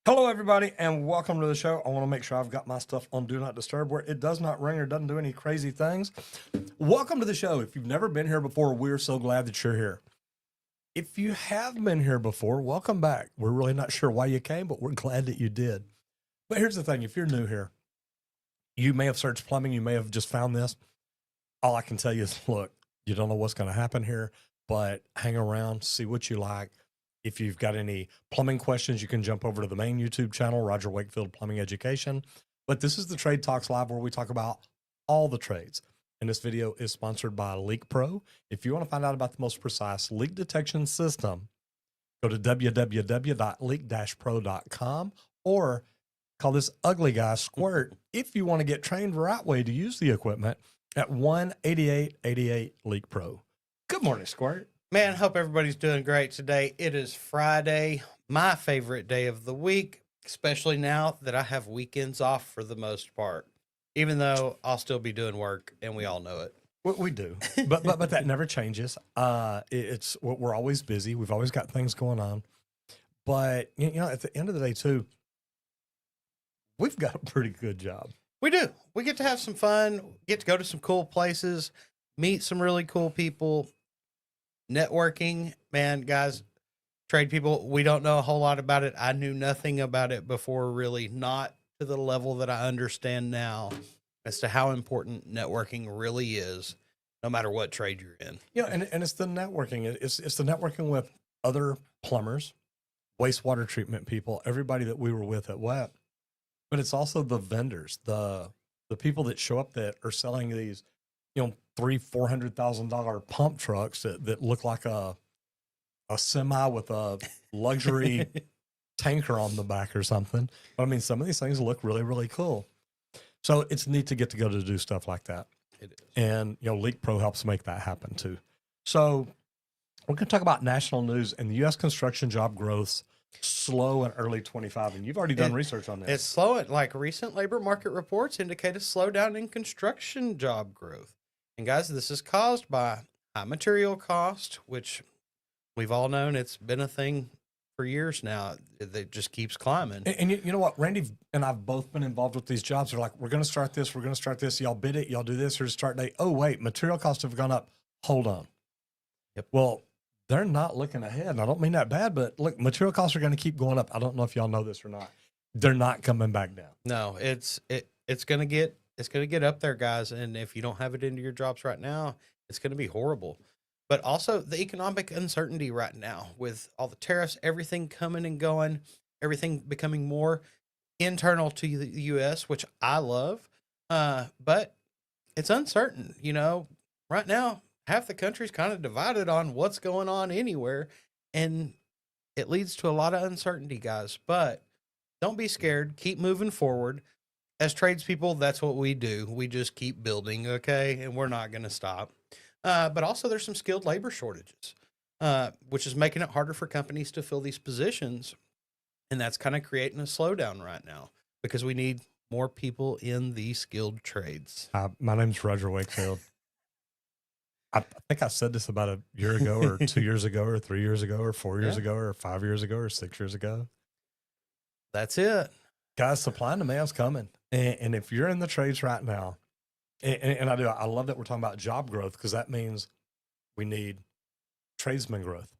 Hello, everybody, and welcome to the show. I want to make sure I've got my stuff on Do Not Disturb where it does not ring or doesn't do any crazy things. Welcome to the show. If you've never been here before, we're so glad that you're here. If you have been here before, welcome back. We're really not sure why you came, but we're glad that you did. But here's the thing. If you're new here, you may have searched plumbing. You may have just found this. All I can tell you is, look, you don't know what's going to happen here, but hang around, see what you like. If you've got any plumbing questions, you can jump over to the main YouTube channel, Roger Wakefield Plumbing Education. But this is the Trade Talks Live where we talk about all the trades. And this video is sponsored by Leak Pro. If you want to find out about the most precise leak detection system, go to www.leak-pro.com or call this ugly guy Squirt if you want to get trained the right way to use the equipment at 1-8888 Leak Pro. Good morning, Squirt. Man, hope everybody's doing great today. It is Friday, my favorite day of the week, especially now that I have weekends off for the most part, even though I'll still be doing work and we all know it. We do, but that never changes. We're always busy. We've always got things going on, but at the end of the day too, we've got a pretty good job. We do. We get to have some fun, get to go to some cool places, meet some really cool people. Networking, man, guys, trade people, we don't know a whole lot about it. I knew nothing about it before, really, not to the level that I understand now as to how important networking really is, no matter what trade you're in. And it's the networking. It's the networking with other plumbers, wastewater treatment people, everybody that we were with at WEP. But it's also the vendors, the people that show up that are selling these, $300,000-$400,000 pump trucks that look like a semi with a luxury tanker on the back or something. But I mean, some of these things look really, really cool. So it's neat to get to go to do stuff like that. It is. And, Leak Pro helps make that happen too. So we're going to talk about national news and the U.S. construction job growth's slow in early 25. And you've already done research on this. It's slow. Like recent labor market reports indicate a slowdown in construction job growth. And guys, this is caused by high material cost, which we've all known it's been a thing for years now. It just keeps climbing. And you know what? Randy and I've both been involved with these jobs. They're like, we're going to start this. We're going to start this. Y'all bid it. Y'all do this. Here's a start date. Oh, wait, material costs have gone up. Hold on. Yep. Well, they're not looking ahead. And I don't mean that bad, but look, material costs are going to keep going up. I don't know if y'all know this or not. They're not coming back down. No, it's going to get up there, guys. And if you don't have it into your jobs right now, it's going to be horrible. But also the economic uncertainty right now with all the tariffs, everything coming and going, everything becoming more internal to the U.S., which I love. But it's uncertain. Right now, half the country's kind of divided on what's going on anywhere. And it leads to a lot of uncertainty, guys. But don't be scared. Keep moving forward. As tradespeople, that's what we do. We just keep building, okay? And we're not going to stop. But also there's some skilled labor shortages, which is making it harder for companies to fill these positions. And that's kind of creating a slowdown right now because we need more people in the skilled trades. My name's Roger Wakefield. I think I said this about a year ago or 2 years ago or 3 years ago or 4 years ago or 5 years ago or 6 years ago. That's it. Guys, supply and demand's coming. And if you're in the trades right now, and I love that we're talking about job growth because that means we need tradesman growth.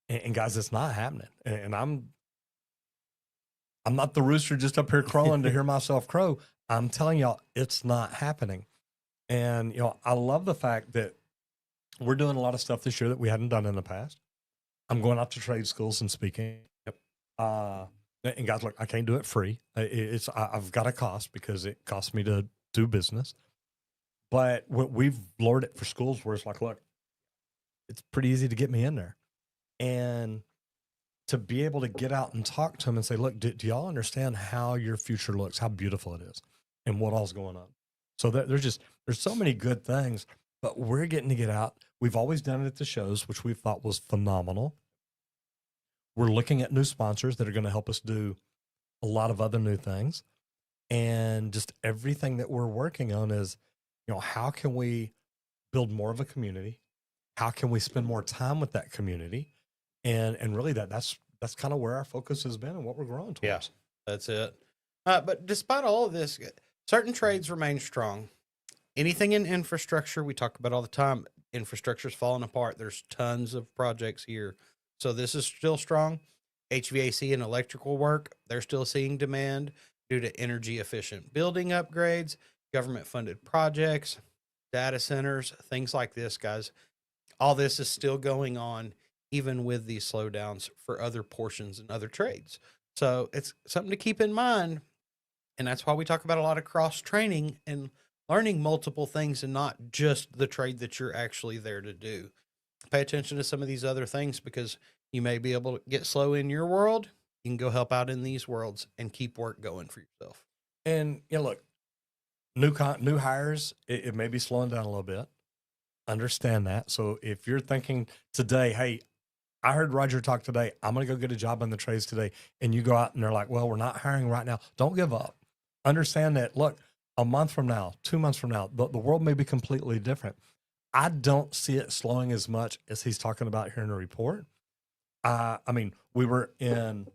And guys, it's not happening. And I'm not the rooster just up here crowing to hear myself crow. I'm telling y'all, it's not happening. And, I love the fact that we're doing a lot of stuff this year that we hadn't done in the past. I'm going out to trade schools and speaking. Yep. And guys, look, I can't do it free. I've got a cost because it costs me to do business. But we've lowered it for schools where it's like, look, it's pretty easy to get me in there. And to be able to get out and talk to them and say, look, do y'all understand how your future looks, how beautiful it is, and what all's going on? So there's so many good things, but we're getting to get out. We've always done it at the shows, which we thought was phenomenal. We're looking at new sponsors that are going to help us do a lot of other new things. And just everything that we're working on is, how can we build more of a community? How can we spend more time with that community? And really that's kind of where our focus has been and what we're growing towards. Yeah. That's it. But despite all of this, certain trades remain strong. Anything in infrastructure, we talk about all the time. Infrastructure's falling apart. There's tons of projects here. So this is still strong. HVAC and electrical work, they're still seeing demand due to energy efficient building upgrades, government funded projects, data centers, things like this, guys. All this is still going on, even with these slowdowns for other portions and other trades. So it's something to keep in mind. And that's why we talk about a lot of cross training and learning multiple things and not just the trade that you're actually there to do. Pay attention to some of these other things because you may be able to get slow in your world. You can go help out in these worlds and keep work going for yourself. And look, new hires, it may be slowing down a little bit. Understand that. So if you're thinking today, hey, I heard Roger talk today, I'm going to go get a job in the trades today, and you go out and they're like, well, we're not hiring right now. Don't give up. Understand that, look, a month from now, 2 months from now, the world may be completely different. I don't see it slowing as much as he's talking about here in the report. I mean, we were in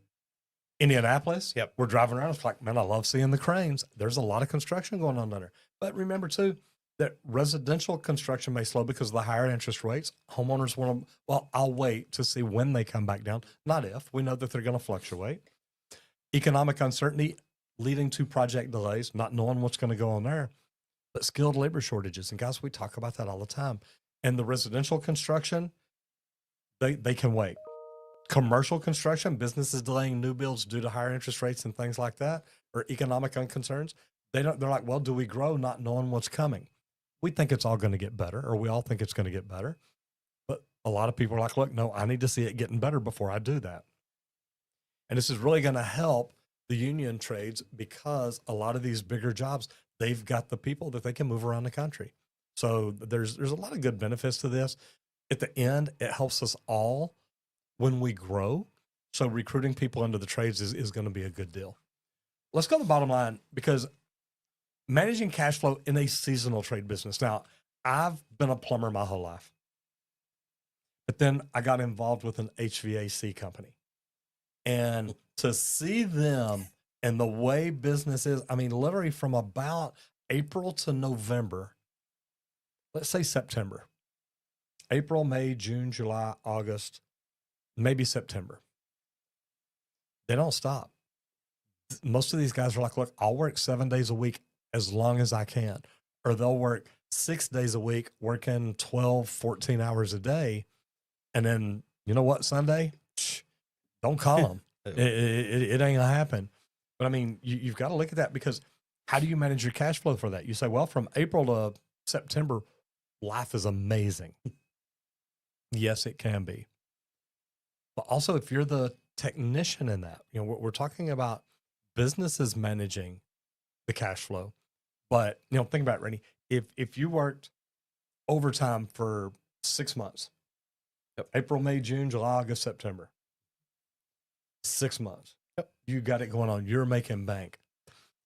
Indianapolis. Yep. We're driving around. It's like, man, I love seeing the cranes. There's a lot of construction going on down there. But remember, too, that residential construction may slow because of the higher interest rates. Homeowners want to, well, I'll wait to see when they come back down, not if. We know that they're going to fluctuate. Economic uncertainty leading to project delays, not knowing what's going to go on there. But skilled labor shortages. And guys, we talk about that all the time. And the residential construction, they can wait. Commercial construction, businesses delaying new builds due to higher interest rates and things like that, or economic concerns. They're like, well, do we grow not knowing what's coming? We think it's all going to get better, or we all think it's going to get better. But a lot of people are like, look, no, I need to see it getting better before I do that. And this is really going to help the union trades because a lot of these bigger jobs, they've got the people that they can move around the country. So there's a lot of good benefits to this. At the end, it helps us all when we grow. So recruiting people into the trades is going to be a good deal. Let's go to the bottom line, because managing cash flow in a seasonal trade business. Now, I've been a plumber my whole life, but then I got involved with an HVAC company. And to see them and the way business is, I mean, literally from about April to November, let's say September, April, May, June, July, August, maybe September. They don't stop. Most of these guys are like, look, I'll work 7 days a week as long as I can. Or they'll work 6 days a week, working 12, 14 hours a day. And then, you know what, Sunday? Don't call them. It ain't gonna happen. But I mean, you've got to look at that, because how do you manage your cash flow for that? You say, well, from April to September, life is amazing. Yes, it can be. But also, if you're the technician in that, you know, we're talking about businesses managing the cash flow. But, you know, think about it, Randy. If you worked overtime for 6 months, Yep. April, May, June, July, August, September, 6 months, Yep. you got it going on. You're making bank.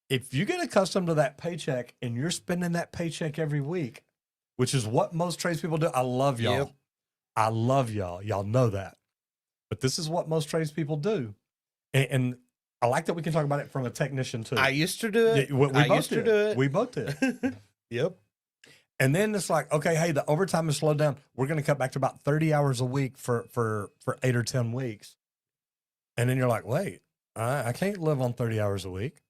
If you get accustomed to that paycheck and you're spending that paycheck every week, which is what most tradespeople do. I love y'all. Yep. I love y'all. Y'all know that. But this is what most tradespeople do. And I like that we can talk about it from a technician too. I used to do it. We I both used to did. do it. We both did. Yep. And then it's like, okay, hey, the overtime is slowed down. We're going to cut back to about 30 hours a week for 8 or 10 weeks. And then you're like, wait, I can't live on 30 hours a week.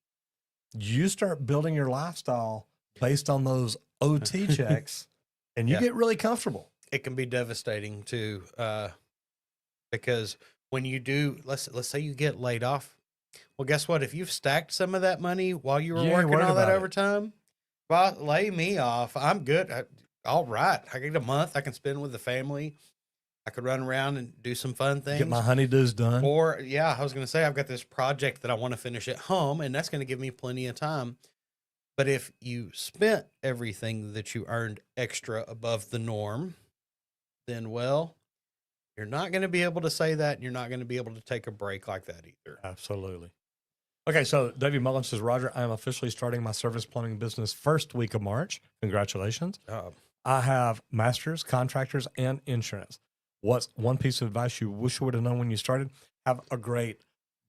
You start building your lifestyle based on those OT checks, and you Yeah. get really comfortable. It can be devastating too, because when you do, let's say you get laid off. Well, guess what? If you've stacked some of that money while you were You ain't working worried all that about it. overtime, well, lay me off. I'm good. All right. I get a month I can spend with the family. I could run around and do some fun things. Get my honeydews done. Or, yeah, I was going to say, I've got this project that I want to finish at home, and that's going to give me plenty of time. But if you spent everything that you earned extra above the norm, then, well, you're not going to be able to say that, and you're not going to be able to take a break like that either. Absolutely. Okay, so David Mullins says, Roger, I am officially starting my service plumbing business first week of March. Congratulations. I have masters, contractors, and insurance. What's one piece of advice you wish you would have known when you started? Have a great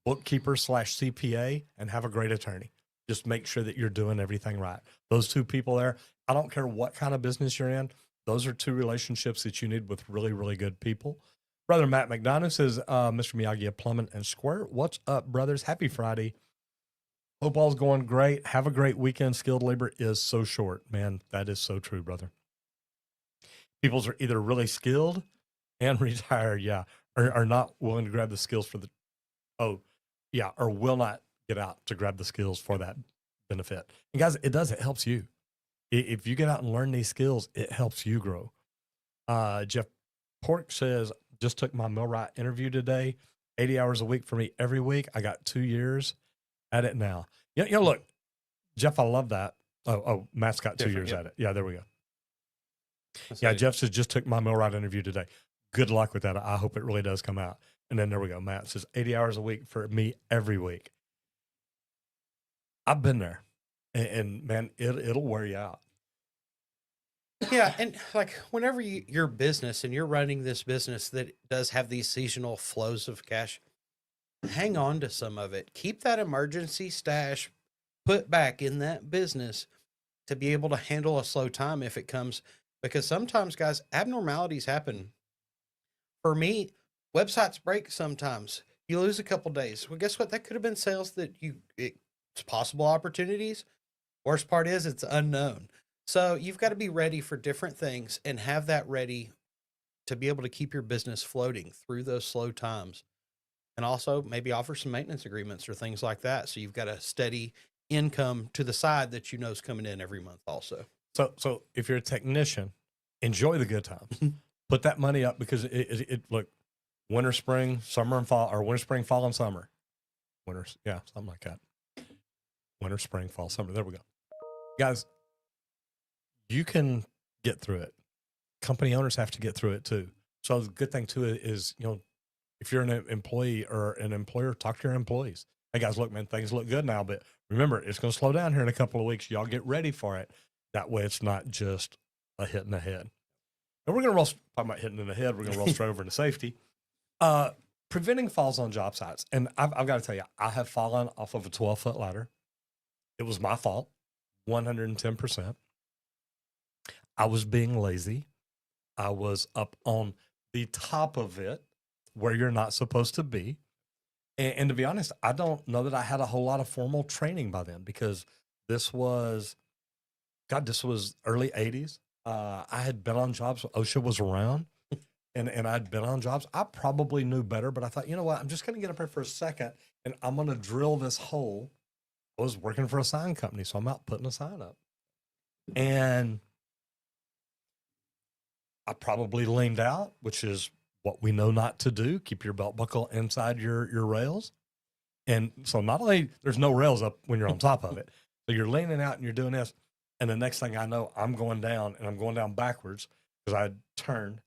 bookkeeper slash CPA, and have a great attorney. Just make sure that you're doing everything right. Those two people there, I don't care what kind of business you're in. Those are two relationships that you need with really, really good people. Brother Matt McDonough says, Mr. Miyagi of Plummet and Square. What's up, brothers? Happy Friday. Hope all's going great. Have a great weekend. Skilled labor is so short. Man, that is so true, brother. People's are either really skilled and retired, yeah, or are not willing to grab the skills for the, or will not get out to grab the skills for that benefit. And guys, it helps you. If you get out and learn these skills, it helps you grow. Jeff Pork says, just took my millwright interview today, 80 hours a week for me every week. I got 2 years at it now. Look, Jeff, I love that. Matt's got 2 years at it. Yeah, there we go. Yeah, Jeff says, just took my millwright interview today. Good luck with that. I hope it really does come out. And then there we go. Matt says 80 hours a week for me every week. I've been there, and man, it'll wear you out. Yeah, and like whenever your business and you're running this business that does have these seasonal flows of cash, hang on to some of it. Keep that emergency stash put back in that business to be able to handle a slow time if it comes. Because sometimes, guys, abnormalities happen. For me, websites break sometimes. You lose a couple days. Well, guess what? That could have been sales that it's possible opportunities. Worst part is it's unknown. So you've got to be ready for different things and have that ready to be able to keep your business floating through those slow times. And also maybe offer some maintenance agreements or things like that. So you've got a steady income to the side that you know is coming in every month also. So if you're a technician, enjoy the good times. Put that money up because it look, winter, spring, summer, and fall, or winter, spring, fall, and summer. Something like that. Winter, spring, fall, summer. There we go. Guys, you can get through it. Company owners have to get through it too. So the good thing too is, if you're an employee or an employer, talk to your employees. Hey guys, look, man, things look good now, but remember, it's going to slow down here in a couple of weeks. Y'all get ready for it. That way it's not just a hit in the head. And we're going to roll, talking about hitting in the head, we're going to roll straight over into safety. Preventing falls on job sites. And I've got to tell you, I have fallen off of a 12-foot ladder. It was my fault, 110%. I was being lazy. I was up on the top of it where you're not supposed to be. And to be honest, I don't know that I had a whole lot of formal training by then because this was early 80s. I had been on jobs. OSHA was around and I'd been on jobs. I probably knew better, but I thought, you know what? I'm just going to get up here for a second and I'm going to drill this hole. I was working for a sign company, so I'm out putting a sign up. And I probably leaned out, which is what we know not to do. Keep your belt buckle inside your rails. And so not only there's no rails up when you're on top of it, so you're leaning out and you're doing this. And the next thing I know, I'm going down and I'm going down backwards because I turned.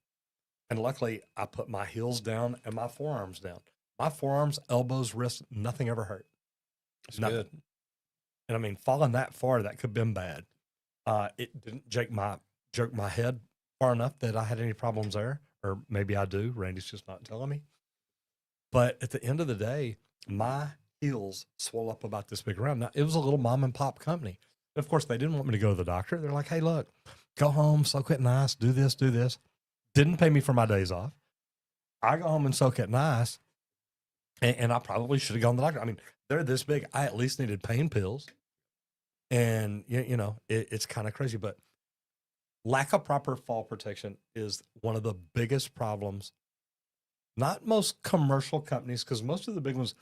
And luckily I put my heels down and my forearms down. My forearms, elbows, wrists, nothing ever hurt. That's good. And I mean, falling that far, that could have been bad. It didn't jerk my head far enough that I had any problems there, or maybe I do. Randy's just not telling me. But at the end of the day, my heels swelled up about this big around. Now, it was a little mom and pop company. Of course, they didn't want me to go to the doctor. They're like, hey, look, go home, soak it nice, do this, do this. Didn't pay me for my days off. I go home and soak it nice. And I probably should have gone to the doctor. I mean, they're this big. I at least needed pain pills. And, it's kind of crazy. But lack of proper fall protection is one of the biggest problems. Not most commercial companies, because most of the big ones,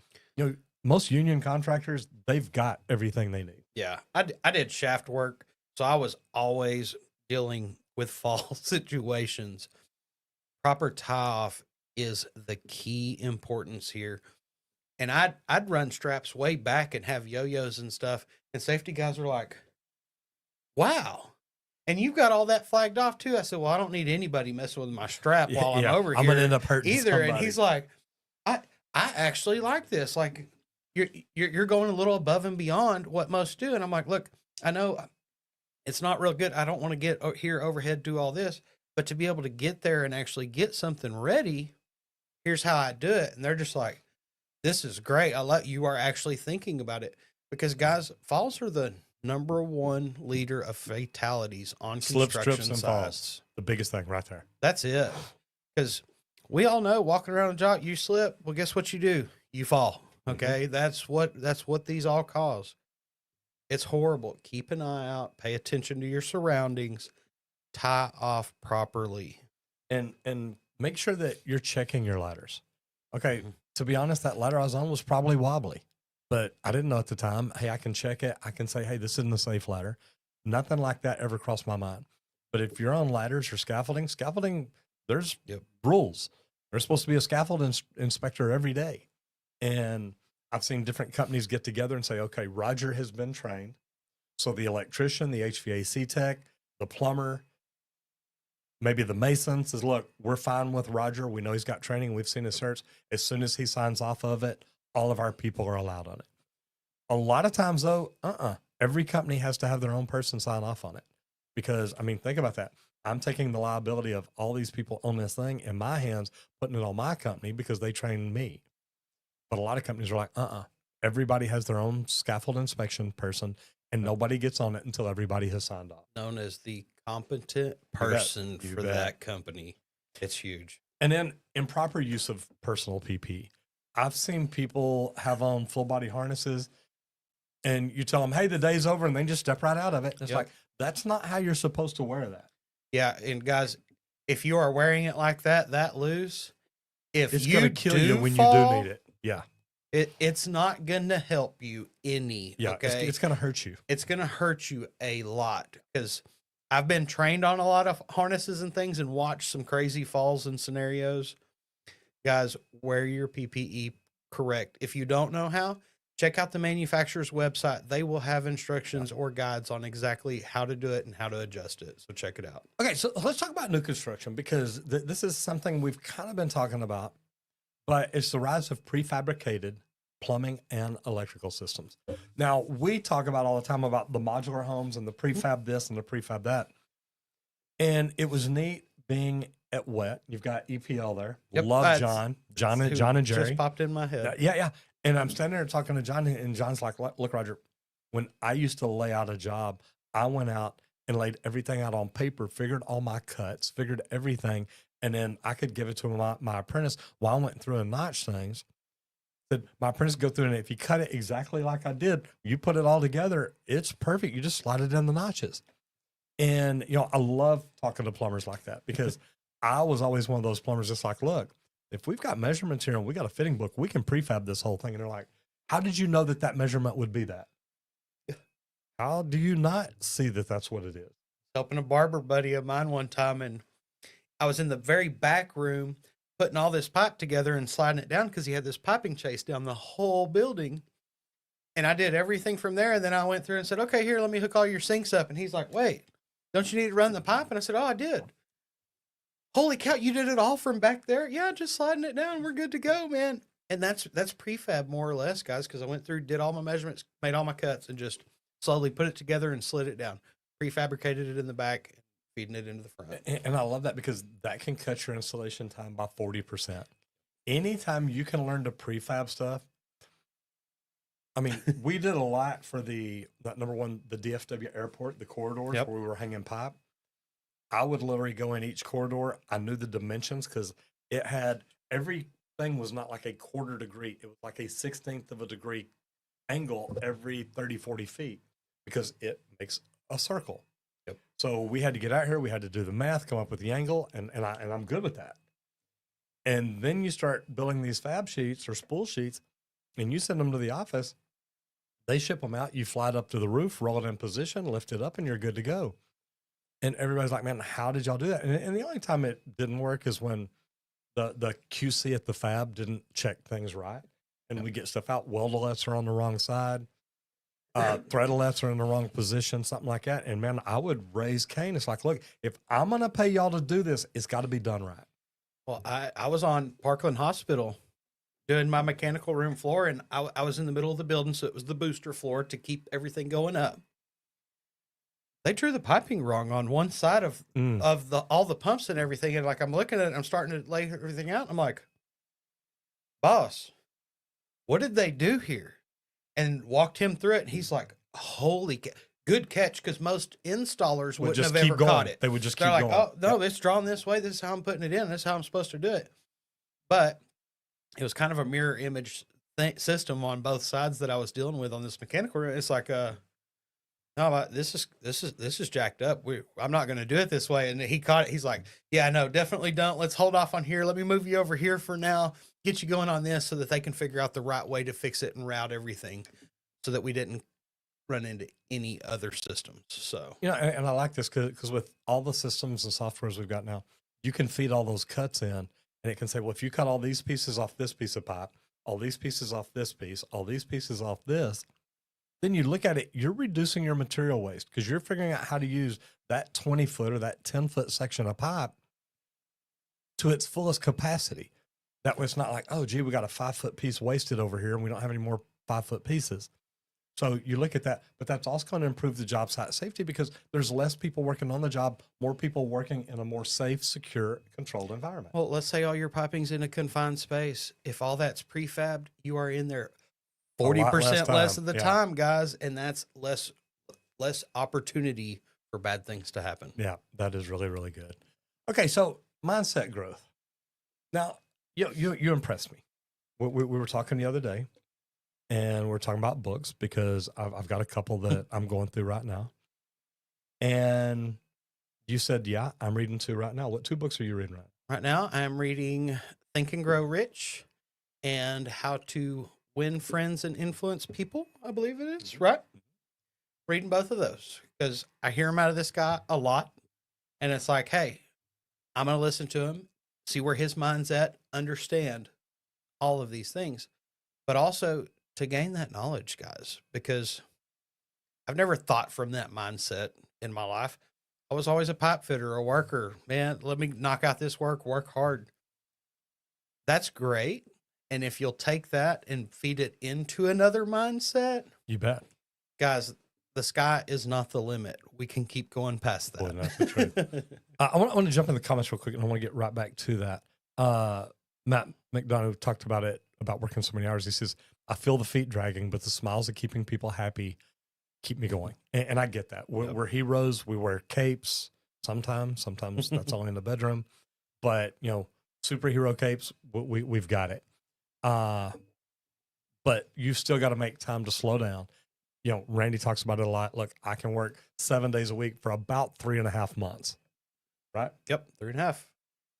most union contractors, they've got everything they need. Yeah. I did shaft work, so I was always dealing with fall situations. Proper tie off is the key importance here. And I'd run straps way back and have yo-yos and stuff. And safety guys were like, wow. And you've got all that flagged off too. I said, well, I don't need anybody messing with my strap while I'm over here. I'm going to end up hurting either. somebody. And he's like, I actually like this. Like you're going a little above and beyond what most do. And I'm like, look, I know it's not real good. I don't want to get here overhead, do all this, but to be able to get there and actually get something ready, here's how I do it. And they're just like, This is great. I like you are actually thinking about it because guys, falls are the number one leader of fatalities on Slips, trips, construction and sites. falls. The biggest thing right there. That's it. Because we all know walking around a job, you slip. Well, guess what you do? You fall. Okay. That's what these all cause. It's horrible. Keep an eye out, pay attention to your surroundings, tie off properly. And make sure that you're checking your ladders. Okay, Mhm. to be honest, that ladder I was on was probably wobbly, but I didn't know at the time. Hey, I can check it. I can say, hey, this isn't a safe ladder. Nothing like that ever crossed my mind. But if you're on ladders or scaffolding, there's Yep. rules. There's supposed to be a scaffold inspector every day. And I've seen different companies get together and say, okay, Roger has been trained. So the electrician, the HVAC tech, the plumber, maybe the mason says, look, we're fine with Roger. We know he's got training. We've seen his certs. As soon as he signs off of it, all of our people are allowed on it. A lot of times though, every company has to have their own person sign off on it. Because I mean, think about that. I'm taking the liability of all these people on this thing in my hands, putting it on my company because they trained me. But a lot of companies are like, everybody has their own scaffold inspection person and nobody gets on it until everybody has signed off. Known as the competent person You for bet. that company. It's huge. And then improper use of personal PP. I've seen people have on full body harnesses and you tell them, hey, the day's over, and they just step right out of it. It's Yep. like, that's not how you're supposed to wear that. Yeah, and guys, if you are wearing it like that loose, if It's you going to kill you when fall, you do need it. Yeah. it's not going to help you any. Yeah. Okay, It's going to hurt you. it's going to hurt you a lot because I've been trained on a lot of harnesses and things and watched some crazy falls and scenarios. Guys, wear your PPE correct. If you don't know how, check out the manufacturer's website. They will have instructions or guides on exactly how to do it and how to adjust it. So check it out. Okay. So let's talk about new construction because this is something we've kind of been talking about, but it's the rise of prefabricated plumbing and electrical systems. Now, we talk about all the time about the modular homes and the prefab this and the prefab that. And it was neat being at WET. You've got EPL there. Yep, Love that's- John Who and Jerry. just popped in my head. Yeah. And I'm standing there talking to John, and John's like, look, Roger, when I used to lay out a job, I went out and laid everything out on paper, figured all my cuts, figured everything, and then I could give it to my apprentice while I went through and notched things. Said my apprentice go through, and if you cut it exactly like I did, you put it all together, it's perfect. You just slide it in the notches. And, I love talking to plumbers like that because I was always one of those plumbers that's like, look, if we've got measurements here and we got a fitting book, we can prefab this whole thing. And they're like, how did you know that measurement would be that? How do you not see that that's what it is? Helping a barber buddy of mine one time, and I was in the very back room putting all this pipe together and sliding it down because he had this piping chase down the whole building. And I did everything from there. And then I went through and said, okay, here, let me hook all your sinks up. And he's like, wait, don't you need to run the pipe? And I said, oh, I did. Holy cow, you did it all from back there? Yeah, just sliding it down. We're good to go, man. And that's prefab more or less, guys, because I went through, did all my measurements, made all my cuts, and just slowly put it together and slid it down. Prefabricated it in the back, feeding it into the front. And I love that because that can cut your installation time by 40%. Anytime you can learn to prefab stuff. I mean, we did a lot for that number one, the DFW airport, the corridors Yep. where we were hanging pipe. I would literally go in each corridor. I knew the dimensions because it had everything was not like a quarter degree. It was like a 16th of a degree angle every 30, 40 feet because it makes a circle. Yep. So we had to get out here. We had to do the math, come up with the angle, and I'm good with that. And then you start building these fab sheets or spool sheets, and you send them to the office. They ship them out. You fly it up to the roof, roll it in position, lift it up, and you're good to go. And everybody's like, man, how did y'all do that? And the only time it didn't work is when the QC at the fab didn't check things right. And we get stuff out. Weldolets are on the wrong side. Threadolets are in the wrong position, something like that. And man, I would raise Cain. It's like, look, if I'm going to pay y'all to do this, it's got to be done right. Well, I was on Parkland Hospital doing my mechanical room floor, and I was in the middle of the building, so it was the booster floor to keep everything going up. They drew the piping wrong on one side of all the pumps and everything, and like I'm looking at it, I'm starting to lay everything out. I'm like, boss, what did they do here? And walked him through it. And he's like, holy, good catch. Because most installers Would wouldn't just have keep ever going. caught it. They would just They're keep like, going. oh, no, Yep. it's drawn this way. This is how I'm putting it in. This is how I'm supposed to do it. But it was kind of a mirror image system on both sides that I was dealing with on this mechanical room. It's like, no, this is jacked up. I'm not going to do it this way. And he caught it. He's like, yeah, no, definitely don't. Let's hold off on here. Let me move you over here for now. Get you going on this so that they can figure out the right way to fix it and route everything, so that we didn't run into any other systems. So, You know, and I like this because with all the systems and softwares we've got now, you can feed all those cuts in, and it can say, well, if you cut all these pieces off this piece of pipe, all these pieces off this piece, all these pieces off this, then you look at it, you're reducing your material waste because you're figuring out how to use that 20-foot or that 10-foot section of pipe to its fullest capacity. That way it's not like, oh, gee, we got a 5-foot piece wasted over here and we don't have any more 5-foot pieces. So you look at that, but that's also going to improve the job site safety because there's less people working on the job, more people working in a more safe, secure, controlled environment. well, let's say all your piping's in a confined space. If all that's prefabbed, you are in there 40% less of the time, guys, and that's less opportunity for bad things to happen. Yeah, that is really, really good. Okay, so mindset growth. Now, you impressed me. We were talking the other day, and we're talking about books because I've got a couple that I'm going through right now. And you said, yeah, I'm reading 2 right now. What 2 books are you reading right now? Right now, I'm reading Think and Grow Rich and How to Win Friends and Influence People, I believe it is, right? Reading both of those because I hear them out of this guy a lot. And it's like, hey, I'm going to listen to him, see where his mind's at, understand all of these things, but also to gain that knowledge, guys, because I've never thought from that mindset in my life. I was always a pipe fitter, a worker. Man, let me knock out this work hard. That's great. And if you'll take that and feed it into another mindset, You bet. guys, the sky is not the limit. We can keep going past that. Boy, that's the truth. I want to jump in the comments real quick, and I want to get right back to that. Matt McDonough talked about it, about working so many hours. He says, I feel the feet dragging, but the smiles of keeping people happy keep me going. And I get that. We're heroes. We wear capes sometimes. Sometimes that's only in the bedroom. But, superhero capes, we've got it. But you've still got to make time to slow down. Randy talks about it a lot. Look, I can work 7 days a week for about 3.5 months, right? Yep, 3.5.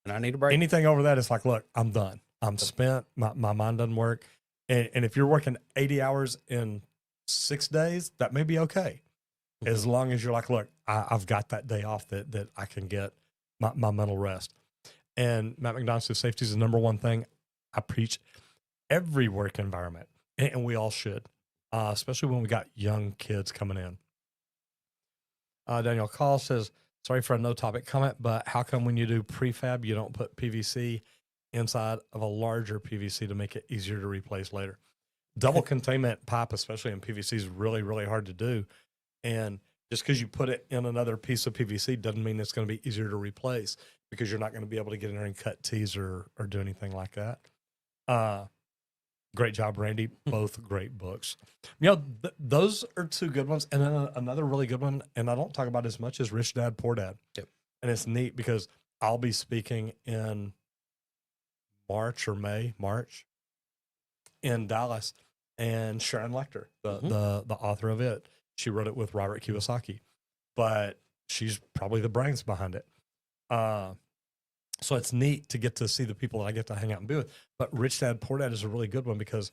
And I need a break. Anything over that is like, look, I'm done. I'm spent. My mind doesn't work. And if you're working 80 hours in 6 days, that may be okay. As long as you're like, look, I've got that day off that I can get my mental rest. And Matt McDonough says safety is the number one thing I preach every work environment. And we all should. Especially when we got young kids coming in. Daniel Call says, sorry for a no topic comment, but how come when you do prefab, you don't put PVC inside of a larger PVC to make it easier to replace later? Double containment pipe, especially in PVC, is really, really hard to do. And just because you put it in another piece of PVC doesn't mean it's going to be easier to replace because you're not going to be able to get in there and cut tees or do anything like that. Great job, Randy. Both great books. Those are 2 good ones. And then another really good one, and I don't talk about as much, as Rich Dad, Poor Dad. Yep. And it's neat because I'll be speaking in March in Dallas. And Sharon Lecter, the author of it, she wrote it with Robert Kiyosaki. But she's probably the brains behind it. So it's neat to get to see the people that I get to hang out and be with. But Rich Dad, Poor Dad is a really good one because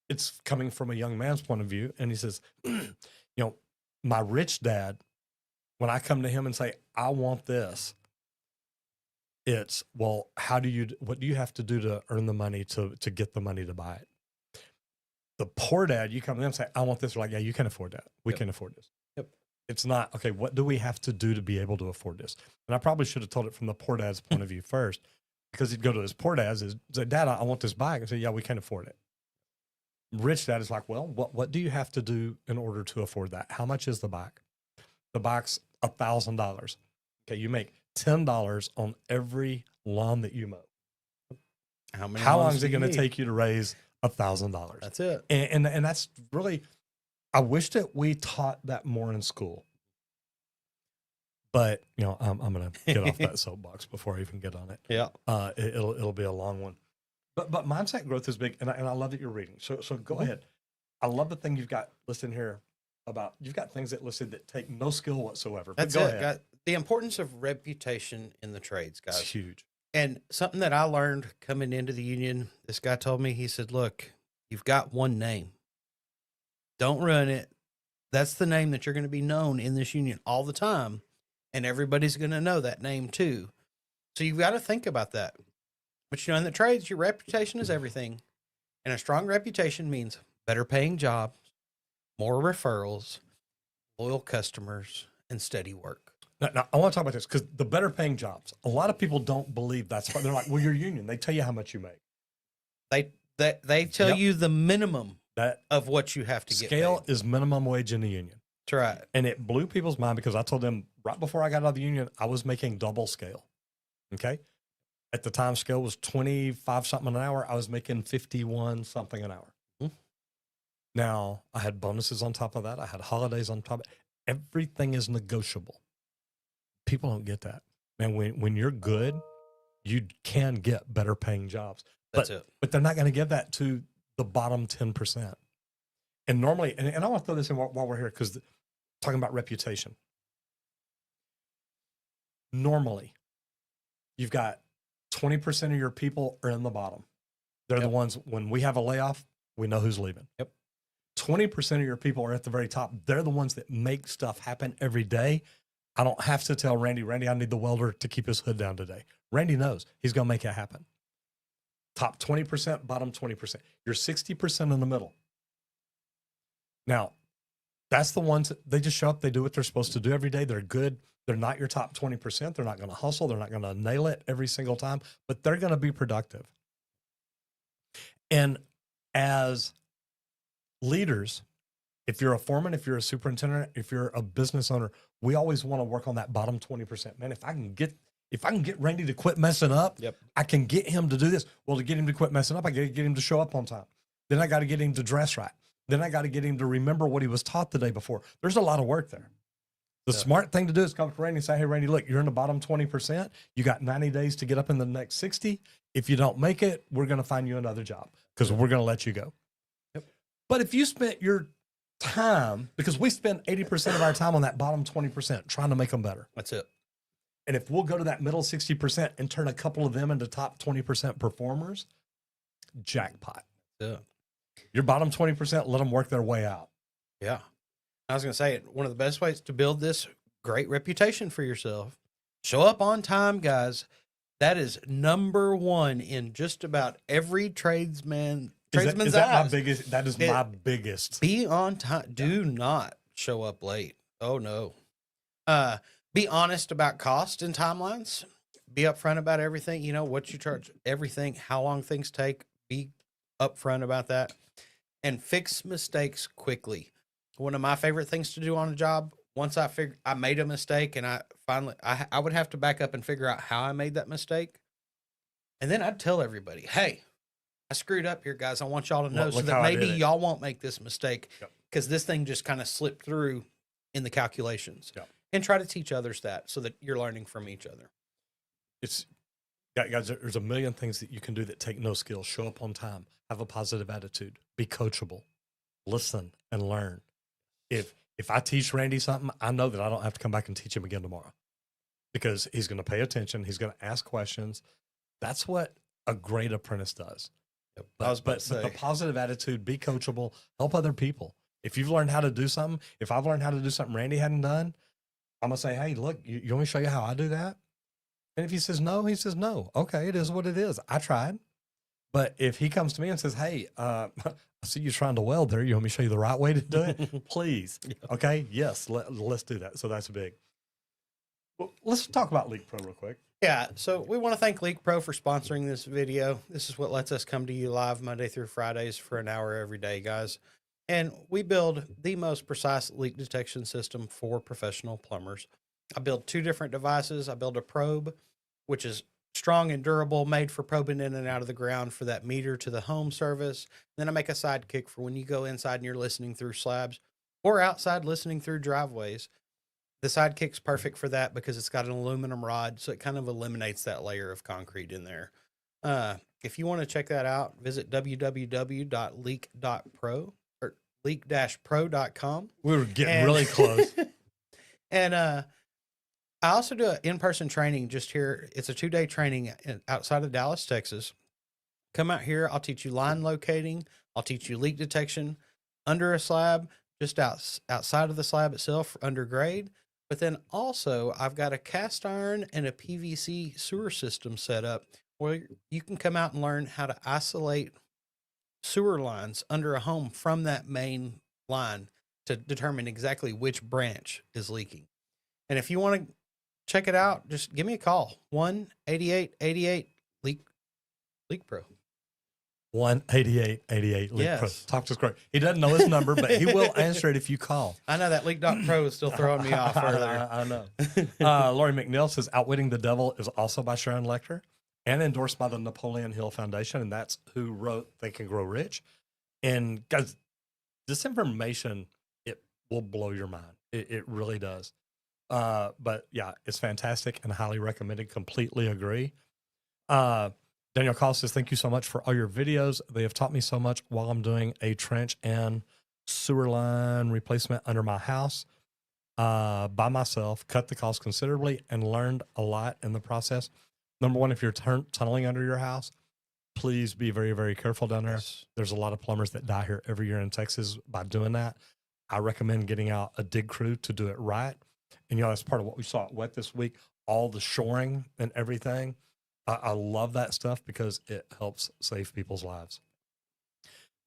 it's coming from a young man's point of view. And he says, my rich dad, when I come to him and say, I want this, it's, well, what do you have to do to earn the money to get the money to buy it? The poor dad, you come to them and say, I want this. They're like, yeah, you can afford that. We can afford this. Yep. It's not, okay, what do we have to do to be able to afford this? And I probably should have told it from the poor dad's point of view first, because he'd go to his poor dad's and say, Dad, I want this bike. And say, yeah, we can't afford it. Rich dad is like, well, what do you have to do in order to afford that? How much is the bike? The bike's $1,000. Okay, you make $10 on every lawn that you mow. How long is it going to take you to raise $1,000. That's it. And that's really, I wish that we taught that more in school. But I'm gonna get off that soapbox before I even get on it. Yeah. It'll be a long one. But mindset growth is big, and I love that you're reading. So go ahead. I love the thing you've got listed here about, you've got things that listed that take no skill whatsoever. But That's go it. ahead. Guys. The importance of reputation in the trades, It's guys. huge. And something that I learned coming into the union, this guy told me, he said, look, you've got one name. Don't ruin it. That's the name that you're going to be known in this union all the time. And everybody's going to know that name too. So you've got to think about that. But in the trades, your reputation is everything. And a strong reputation means better paying jobs, more referrals, loyal customers, and steady work. Now, I want to talk about this because the better paying jobs, a lot of people don't believe that's what they're like. Well, you're union. They tell you how much you make. They tell Yep. you the minimum That of what you have to get scale paid. is minimum wage in the union. That's right. And it blew people's mind because I told them right before I got out of the union, I was making double scale. Okay. At the time, scale was 25 something an hour. I was making 51 something an hour. Now, I had bonuses on top of that. I had holidays on top of it. Everything is negotiable. People don't get that. Man, when you're good, you can get better paying jobs. That's it. But they're not going to give that to the bottom 10%. And normally, and I want to throw this in while we're here, because talking about reputation. Normally, you've got 20% of your people are in the bottom. They're the ones, when we have a layoff, we know who's leaving. Yep. 20% of your people are at the very top. They're the ones that make stuff happen every day. I don't have to tell Randy, I need the welder to keep his hood down today. Randy knows he's going to make it happen. Top 20%, bottom 20%. You're 60% in the middle. Now, that's the ones that they just show up. They do what they're supposed to do every day. They're good. They're not your top 20%. They're not going to hustle. They're not going to nail it every single time, but they're going to be productive. And as leaders, if you're a foreman, if you're a superintendent, if you're a business owner, we always want to work on that bottom 20%. Man, if I can get Randy to quit messing up, Yep. I can get him to do this. Well, to get him to quit messing up, I got to get him to show up on time. Then I got to get him to dress right. Then I got to get him to remember what he was taught the day before. There's a lot of work there. The smart thing to do is come to Randy and say, hey, Randy, look, you're in the bottom 20%. You got 90 days to get up in the next 60. If you don't make it, we're going to find you another job because we're going to let you go. Yep. But if you spent your time, because we spend 80% of our time on that bottom 20%, trying to make them better. That's it. And if we'll go to that middle 60% and turn a couple of them into top 20% performers, jackpot. Yeah. Your bottom 20%, let them work their way out. Yeah. I was going to say, one of the best ways to build this great reputation for yourself, show up on time, guys. That is number one in just about every tradesman's eyes. That is my biggest. Be on time. Do not show up late. Oh no. Be honest about cost and timelines. Be upfront about everything. You know what you charge, everything, how long things take. Be upfront about that, and fix mistakes quickly. One of my favorite things to do on a job, once I made a mistake and I would have to back up and figure out how I made that mistake. And then I'd tell everybody, hey, I screwed up here, guys. I want y'all to know so that maybe y'all won't make this mistake, because this thing just kind of slipped through in the calculations. Yep. And try to teach others that so that you're learning from each other. Guys, there's a million things that you can do that take no skill. Show up on time. Have a positive attitude. Be coachable. Listen and learn. If I teach Randy something, I know that I don't have to come back and teach him again tomorrow, because he's going to pay attention. He's going to ask questions. That's what a great apprentice does. Yep. But the positive attitude, be coachable, help other people. If you've learned how to do something, if I've learned how to do something Randy hadn't done, I'm going to say, hey, look, you want me to show you how I do that? And if he says no, he says no. Okay, it is what it is. I tried. But if he comes to me and says, hey, I see you trying to weld there. You want me to show you the right way to do it? Please. Okay, yes, let's do that. So that's big. Well, let's talk about Leak Pro real quick. Yeah, so we want to thank Leak Pro for sponsoring this video. This is what lets us come to you live Monday through Fridays for an hour every day, guys. And we build the most precise leak detection system for professional plumbers. I build two different devices. I build a probe, which is strong and durable, made for probing in and out of the ground for that meter to the home service. Then I make a sidekick for when you go inside and you're listening through slabs or outside listening through driveways. The sidekick's perfect for that because it's got an aluminum rod, so it kind of eliminates that layer of concrete in there. If you want to check that out, visit www.leak.pro or leak-pro.com. We were getting really close. And I also do an in-person training just here. It's a 2-day training outside of Dallas, Texas. Come out here. I'll teach you line locating. I'll teach you leak detection under a slab, just outside of the slab itself, under grade. But then also I've got a cast iron and a PVC sewer system set up where you can come out and learn how to isolate sewer lines under a home from that main line to determine exactly which branch is leaking. And if you want to check it out, just give me a call. 1-8888-LEAK-PRO. 1-8888 Leak Pro. Yes. Talk to us great. He doesn't know his number, but he will answer it if you call. I know that Leak.pro is still throwing me off earlier. I know. Lori McNeil says Outwitting the Devil is also by Sharon Lecter and endorsed by the Napoleon Hill Foundation. And that's who wrote Think and Grow Rich. And guys, this information, it will blow your mind. It really does. But yeah, it's fantastic and highly recommended. Completely agree. Daniel Call says, thank you so much for all your videos. They have taught me so much while I'm doing a trench and sewer line replacement under my house by myself, cut the cost considerably, and learned a lot in the process. Number one, if you're tunneling under your house, please be very, very careful down there. Yes. There's a lot of plumbers that die here every year in Texas by doing that. I recommend getting out a dig crew to do it right. And, that's part of what we saw at Wet this week, all the shoring and everything. I love that stuff because it helps save people's lives.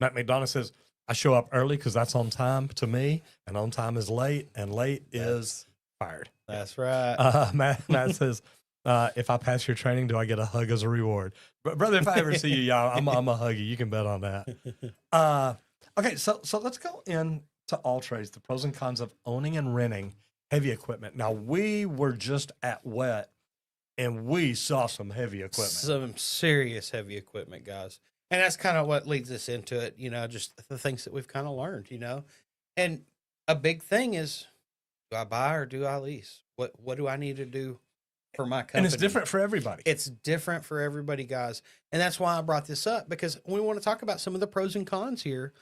Matt McDonough says, I show up early because that's on time to me, and on time is late, and late is fired. That's right. Matt says, if I pass your training, do I get a hug as a reward? But brother, if I ever see you, yeah, I'm a hug you. You can bet on that. Okay, so let's go into all trades, the pros and cons of owning and renting heavy equipment. Now, we were just at Wet, and we saw some heavy equipment. Some serious heavy equipment, guys. And that's kind of what leads us into it, just the things that we've kind of learned, And a big thing is, do I buy or do I lease? What do I need to do for my company? And it's different for everybody. It's different for everybody, guys. And that's why I brought this up, because we want to talk about some of the pros and cons here.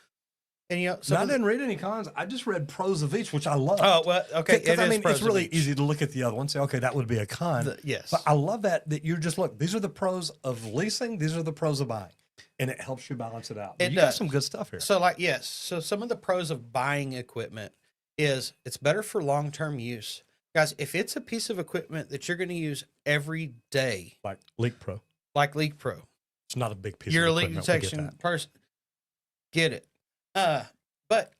And I didn't read any cons. I just read pros of each, which I love. Oh, well, okay. It's really easy to look at the other one and say, okay, that would be a con. Yes. But I love that you just look, these are the pros of leasing. These are the pros of buying. And it helps you balance it out. You got some good stuff here. So yes. So some of the pros of buying equipment is it's better for long-term use. Guys, if it's a piece of equipment that you're going to use every day. Like Leak Pro. It's not a big piece you're of a equipment. leak detection person. Get it. But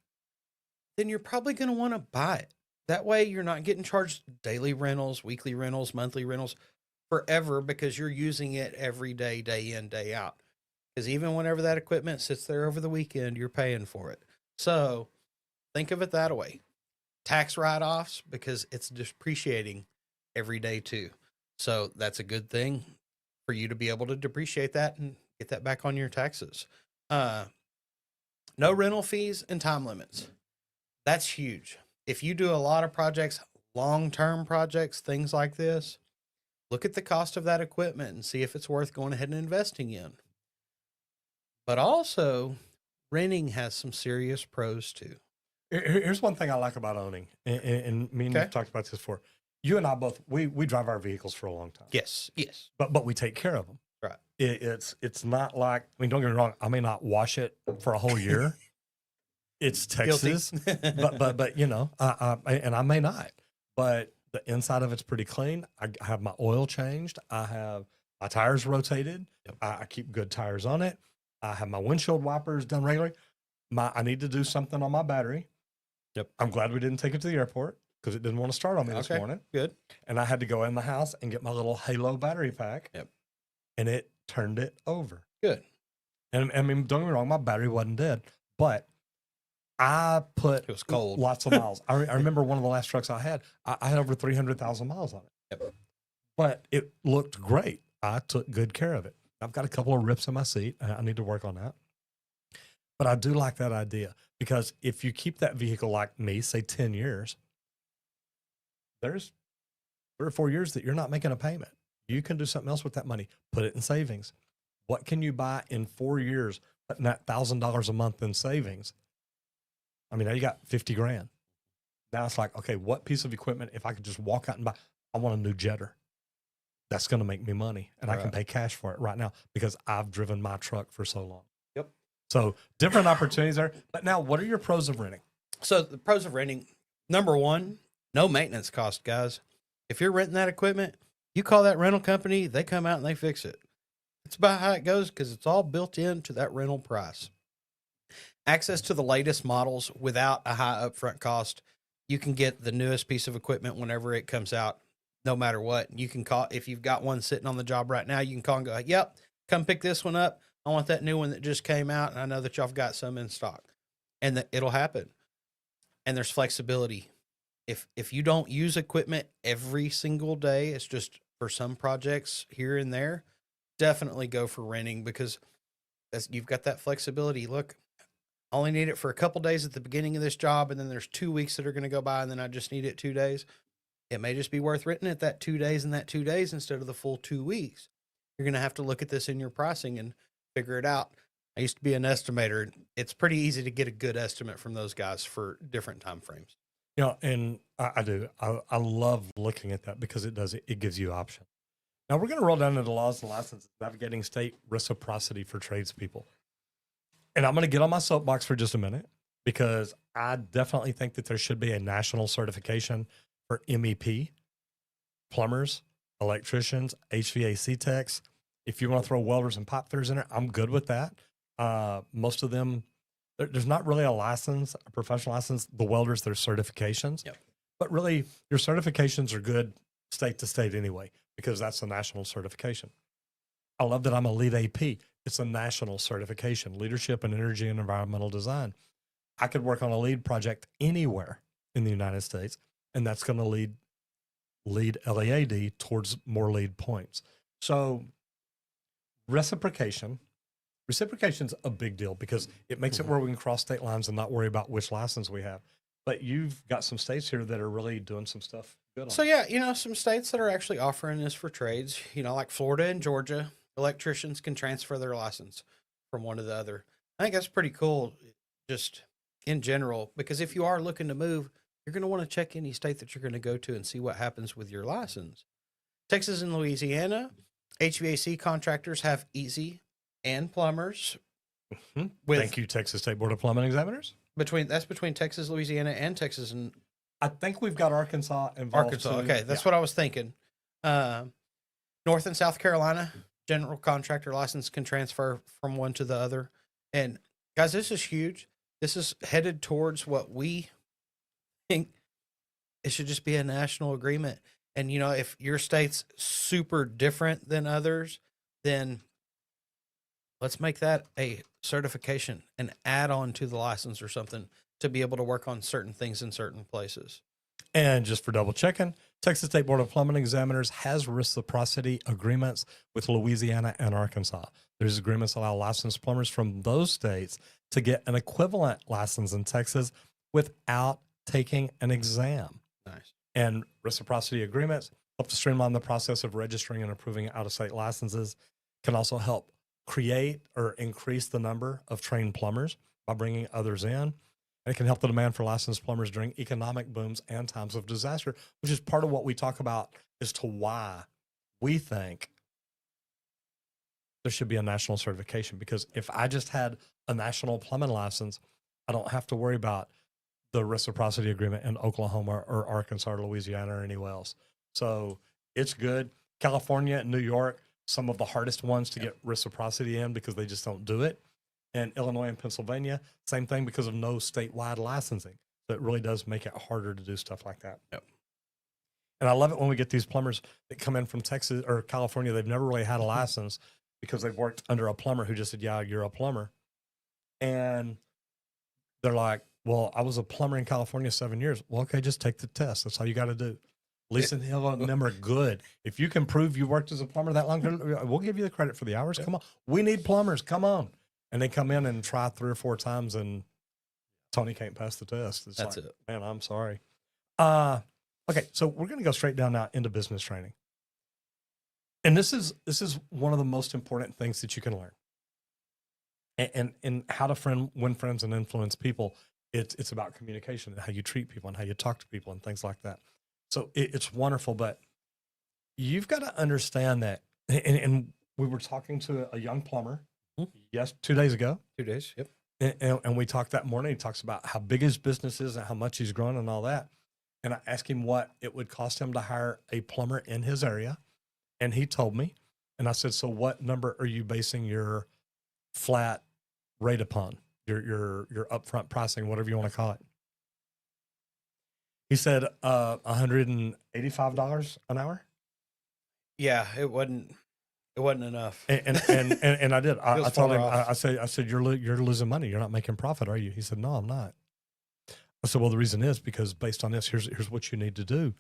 then you're probably going to want to buy it. That way you're not getting charged daily rentals, weekly rentals, monthly rentals forever because you're using it every day, day in, day out. Because even whenever that equipment sits there over the weekend, you're paying for it. So think of it that way. Tax write-offs, because it's depreciating every day too. So that's a good thing for you to be able to depreciate that and get that back on your taxes. No rental fees and time limits. That's huge. If you do a lot of projects, long-term projects, things like this, look at the cost of that equipment and see if it's worth going ahead and investing in. But also, renting has some serious pros too. Here's one thing I like about owning, and me and you talked about this before. You and I both, we drive our vehicles for a long time. Yes. But we take care of them. Right. It's not like, don't get me wrong, I may not wash it for a whole year. It's Texas, but and I may not. But the inside of it's pretty clean. I have my oil changed. I have my tires rotated. Yep. I keep good tires on it. I have my windshield wipers done regularly. I need to do something on my battery. Yep. I'm glad we didn't take it to the airport because it didn't want to start on me this morning. Good. And I had to go in the house and get my little Halo battery pack. Yep. And it turned it over. Good. And don't get me wrong, my battery wasn't dead, but I put it was cold. Lots of miles. I remember one of the last trucks I had over 300,000 miles on it. Yep. But it looked great. I took good care of it. I've got a couple of rips in my seat. I need to work on that. But I do like that idea because if you keep that vehicle like me, say 10 years, there's 3 or 4 years that you're not making a payment. You can do something else with that money. Put it in savings. What can you buy in 4 years, putting that $1,000 a month in savings? I mean, now you got 50 grand. Now it's like, okay, what piece of equipment, if I could just walk out and buy, I want a new Jetter. That's going to make me money and I can Right. pay cash for it right now because I've driven my truck for so long. Yep. So different opportunities there. But now, what are your pros of renting? So the pros of renting, number one, no maintenance cost, guys. If you're renting that equipment, you call that rental company, they come out and they fix it. It's about how it goes because it's all built into that rental price. Access to the latest models without a high upfront cost. You can get the newest piece of equipment whenever it comes out, no matter what. You can call, if you've got one sitting on the job right now, you can call and go, yep, come pick this one up. I want that new one that just came out. And I know that y'all have got some in stock, and that it'll happen. And there's flexibility. If you don't use equipment every single day, it's just for some projects here and there, definitely go for renting because you've got that flexibility. Look, I only need it for a couple days at the beginning of this job, and then there's 2 weeks that are going to go by, and then I just need it 2 days. It may just be worth renting it that 2 days and that 2 days instead of the full 2 weeks. You're going to have to look at this in your pricing and figure it out. I used to be an estimator. It's pretty easy to get a good estimate from those guys for different time frames. You know, and I do. I love looking at that because it gives you options. Now we're going to roll down to the laws and licenses, navigating state reciprocity for tradespeople. And I'm going to get on my soapbox for just a minute because I definitely think that there should be a national certification for MEP, plumbers, electricians, HVAC techs. If you want to throw welders and pipe fitters in there, I'm good with that. Most of them, there's not really a license, a professional license. The welders, there's certifications. Yep. But really, your certifications are good state to state anyway, because that's a national certification. I love that I'm a lead AP. It's a national certification, leadership in energy and environmental design. I could work on a lead project anywhere in the United States, and that's going to lead LEAD towards more lead points. So reciprocation's a big deal because it makes it where we can cross state lines and not worry about which license we have. But you've got some states here that are really doing some stuff good on. So yeah, some states that are actually offering this for trades, like Florida and Georgia, electricians can transfer their license from one to the other. I think that's pretty cool just in general, because if you are looking to move, you're going to want to check any state that you're going to go to and see what happens with your license. Texas and Louisiana, HVAC contractors have easy and plumbers. Thank you, Texas State Board of Plumbing Examiners. Between Texas, Louisiana, and Texas and I think we've got Arkansas involved. Arkansas. too. Okay, that's what I was thinking. North and South Carolina, general contractor license can transfer from one to the other. And guys, this is huge. This is headed towards what we think it should just be a national agreement. And if your state's super different than others, then let's make that a certification, an add-on to the license or something to be able to work on certain things in certain places. And just for double checking, Texas State Board of Plumbing Examiners has reciprocity agreements with Louisiana and Arkansas. These agreements allow licensed plumbers from those states to get an equivalent license in Texas without taking an exam. Nice. And reciprocity agreements help to streamline the process of registering and approving out-of-state licenses, can also help create or increase the number of trained plumbers by bringing others in. And it can help the demand for licensed plumbers during economic booms and times of disaster, which is part of what we talk about as to why we think there should be a national certification. Because if I just had a national plumbing license, I don't have to worry about the reciprocity agreement in Oklahoma or Arkansas or Louisiana or anywhere else. So it's good. California and New York, some of the hardest ones to get reciprocity in because they just don't do it. And Illinois and Pennsylvania, same thing because of no statewide licensing. So it really does make it harder to do stuff like that. Yep. And I love it when we get these plumbers that come in from Texas or California. They've never really had a license because they've worked under a plumber who just said, yeah, you're a plumber. And they're like, well, I was a plumber in California 7 years. Well, okay, just take the test. That's all you got to do. Lisa Hill and them are good. If you can prove you worked as a plumber that long, we'll give you the credit for the hours. Come on. We need plumbers. Come on. And they come in and try 3 or 4 times and Tony can't pass the test. It's That's like, it. man, I'm sorry. Okay, so we're going to go straight down now into business training. And this is one of the most important things that you can learn. And how to win friends and influence people. It's about communication and how you treat people and how you talk to people and things like that. So it's wonderful, but you've got to understand that. And we were talking to a young plumber, yes, 2 days ago. 2 days. Yep. And we talked that morning. He talks about how big his business is and how much he's grown and all that. And I asked him what it would cost him to hire a plumber in his area. And he told me, and I said, so what number are you basing your flat rate upon? Your upfront pricing, whatever you want to call it. He said, $185 an hour. Yeah, it wasn't enough. And I did. I was told him, far off. I said, you're losing money. You're not making profit, are you? He said, no, I'm not. I said, well, the reason is because based on this, here's what you need to do.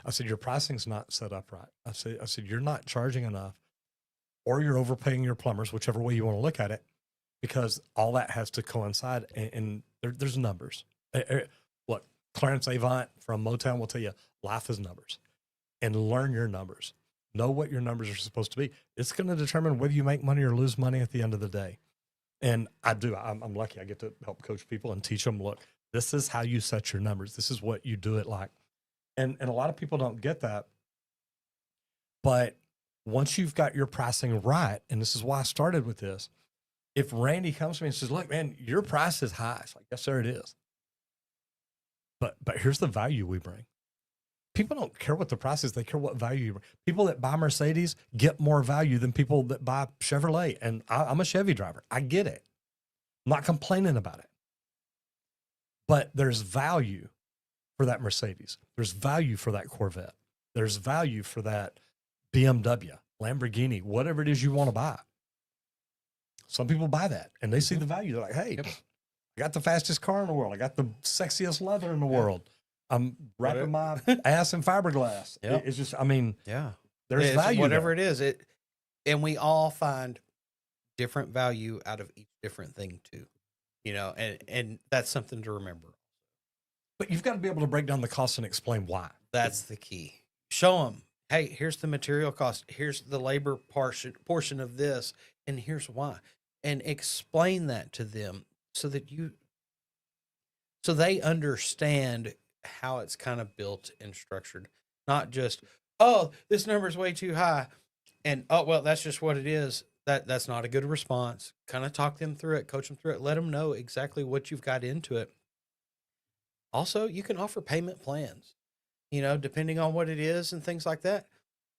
I said, your pricing's not set up right. I said, you're not charging enough, or you're overpaying your plumbers, whichever way you want to look at it, because all that has to coincide. And there's numbers. Look, Clarence Avant from Motown will tell you, life is numbers, and learn your numbers. Know what your numbers are supposed to be. It's going to determine whether you make money or lose money at the end of the day. And I do. I'm lucky. I get to help coach people and teach them, look, this is how you set your numbers. This is what you do it like. And a lot of people don't get that. But once you've got your pricing right, and this is why I started with this, if Randy comes to me and says, look, man, your price is high. It's like, yes, sir, it is. But here's the value we bring. People don't care what the price is. They care what value you bring. People that buy Mercedes get more value than people that buy Chevrolet. And I'm a Chevy driver. I get it. I'm not complaining about it. But there's value for that Mercedes. There's value for that Corvette. There's value for that BMW, Lamborghini, whatever it is you want to buy. Some people buy that and they see the value. They're like, hey, I got the fastest car in the world. I got the sexiest leather in the world. I'm wrapping my ass in fiberglass. Yep. It's just, I mean, Yeah. there's It's value whatever there. it is. And we all find different value out of each different thing too, and that's something to remember. But you've got to be able to break down the cost and explain why. That's the key. Show them, hey, here's the material cost. Here's the labor portion of this, and here's why. And explain that to them so they understand how it's kind of built and structured. Not just, oh, this number is way too high. And, oh, well, that's just what it is. That's not a good response. Kind of talk them through it, coach them through it, let them know exactly what you've got into it. Also, you can offer payment plans, depending on what it is and things like that.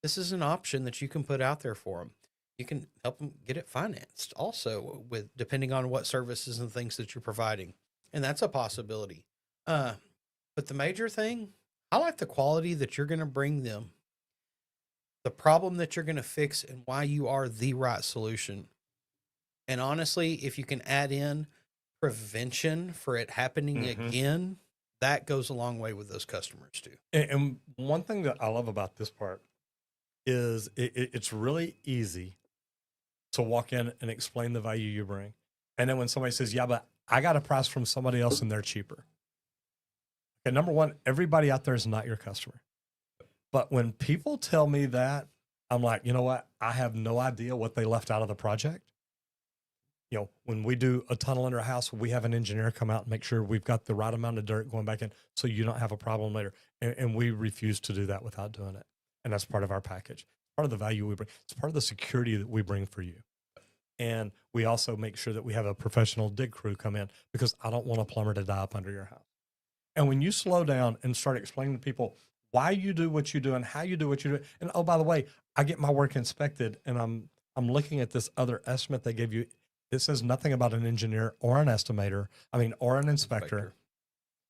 This is an option that you can put out there for them. You can help them get it financed also depending on what services and things that you're providing. And that's a possibility. But the major thing, I like the quality that you're going to bring them, the problem that you're going to fix, and why you are the right solution. And honestly, if you can add in prevention for it happening again, that goes a long way with those customers too. And one thing that I love about this part is it's really easy to walk in and explain the value you bring. And then when somebody says, yeah, but I got a price from somebody else and they're cheaper. Okay, number one, everybody out there is not your customer. But when people tell me that, I'm like, you know what? I have no idea what they left out of the project. When we do a tunnel under a house, we have an engineer come out and make sure we've got the right amount of dirt going back in so you don't have a problem later. And we refuse to do that without doing it. And that's part of our package. Part of the value we bring. It's part of the security that we bring for you. And we also make sure that we have a professional dig crew come in because I don't want a plumber to die up under your house. And when you slow down and start explaining to people why you do what you do and how you do what you do, and oh, by the way, I get my work inspected and I'm looking at this other estimate they gave you. It says nothing about an engineer or an estimator, or an inspector.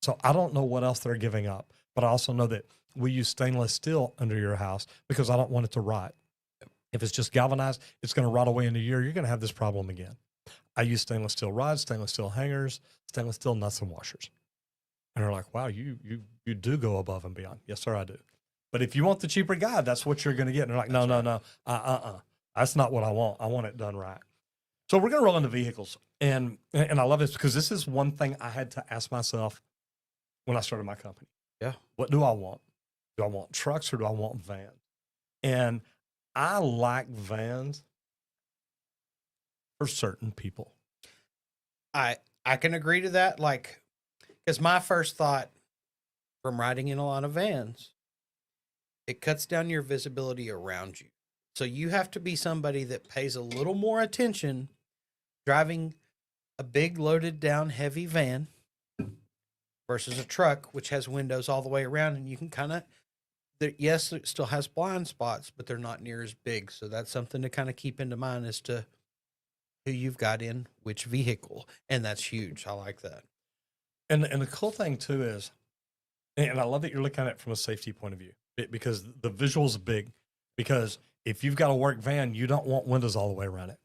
So I don't know what else they're giving up, but I also know that we use stainless steel under your house because I don't want it to rot. If it's just galvanized, it's going to rot away in a year. You're going to have this problem again. I use stainless steel rods, stainless steel hangers, stainless steel nuts and washers. And they're like, wow, you do go above and beyond. Yes, sir, I do. But if you want the cheaper guy, that's what you're going to get. And they're like, no, no, no, that's not what I want. I want it done right. So we're going to roll into vehicles, and I love this because this is one thing I had to ask myself when I started my company. Yeah. What do I want? Do I want trucks or do I want vans? And I like vans for certain people. I can agree to that. Like, because my first thought from riding in a lot of vans, it cuts down your visibility around you. So you have to be somebody that pays a little more attention driving a big loaded down heavy van versus a truck, which has windows all the way around, and you can kind of, yes, it still has blind spots, but they're not near as big. So that's something to kind of keep into mind as to who you've got in which vehicle, and that's huge. I like that. And the cool thing too is, and I love that you're looking at it from a safety point of view, because the visual's big. Because if you've got a work van, you don't want windows all the way around it.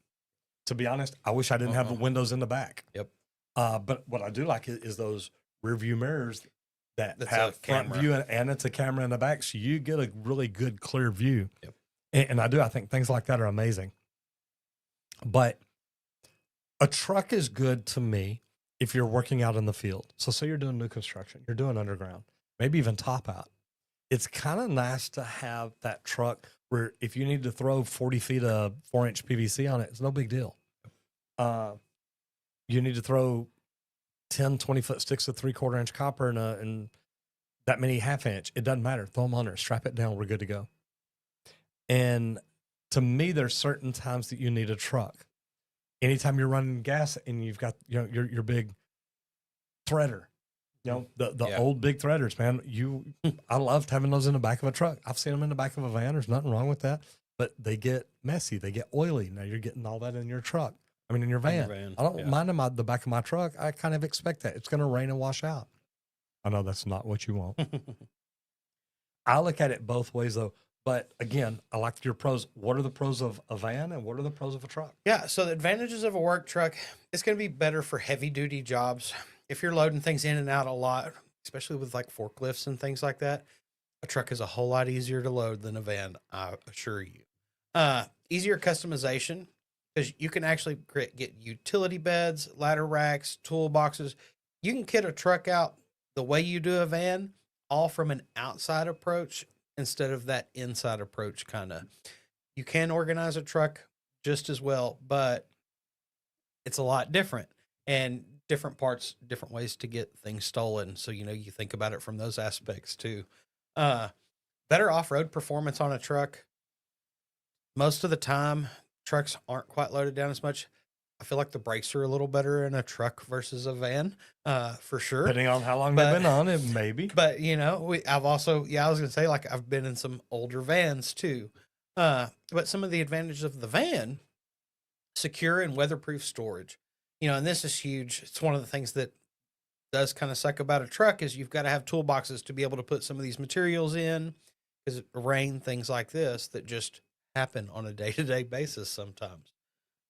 To be honest, I wish I didn't have the windows in the back. Yep. But what I do like is those rear view mirrors that That's have a front camera. view and it's a camera in the back, so you get a really good clear view. Yep. And I think things like that are amazing. But a truck is good to me if you're working out in the field. So say you're doing new construction, you're doing underground, maybe even top out. It's kind of nice to have that truck where if you need to throw 40 feet of 4-inch PVC on it, it's no big deal. You need to throw 10, 20-foot sticks of 3/4-inch copper and that many 1/2 inch. It doesn't matter. Throw them on there, strap it down. We're good to go. And to me, there's certain times that you need a truck. Anytime you're running gas and you've got your big threader, the old big threaders, man. I loved having those in the back of a truck. I've seen them in the back of a van. There's nothing wrong with that, but they get messy. They get oily. Now you're getting all that in your truck. I mean, in your van. I don't mind them out the back of my truck. I kind of expect that. It's going to rain and wash out. I know that's not what you want. I look at it both ways, though. But again, I like your pros. What are the pros of a van and what are the pros of a truck? Yeah. So the advantages of a work truck, it's going to be better for heavy duty jobs. If you're loading things in and out a lot, especially with like forklifts and things like that, a truck is a whole lot easier to load than a van, I assure you. Easier customization because you can actually get utility beds, ladder racks, toolboxes. You can kit a truck out the way you do a van, all from an outside approach instead of that inside approach kind of. You can organize a truck just as well, but it's a lot different and different parts, different ways to get things stolen. So, you think about it from those aspects too. Better off-road performance on a truck. Most of the time, trucks aren't quite loaded down as much. I feel like the brakes are a little better in a truck versus a van, for sure. Depending on how long they've been on it, maybe. But, I've also, I was going to say, like, I've been in some older vans too. But some of the advantages of the van, secure and weatherproof storage. And this is huge. It's one of the things that does kind of suck about a truck is you've got to have toolboxes to be able to put some of these materials in because rain, things like this that just happen on a day-to-day basis sometimes.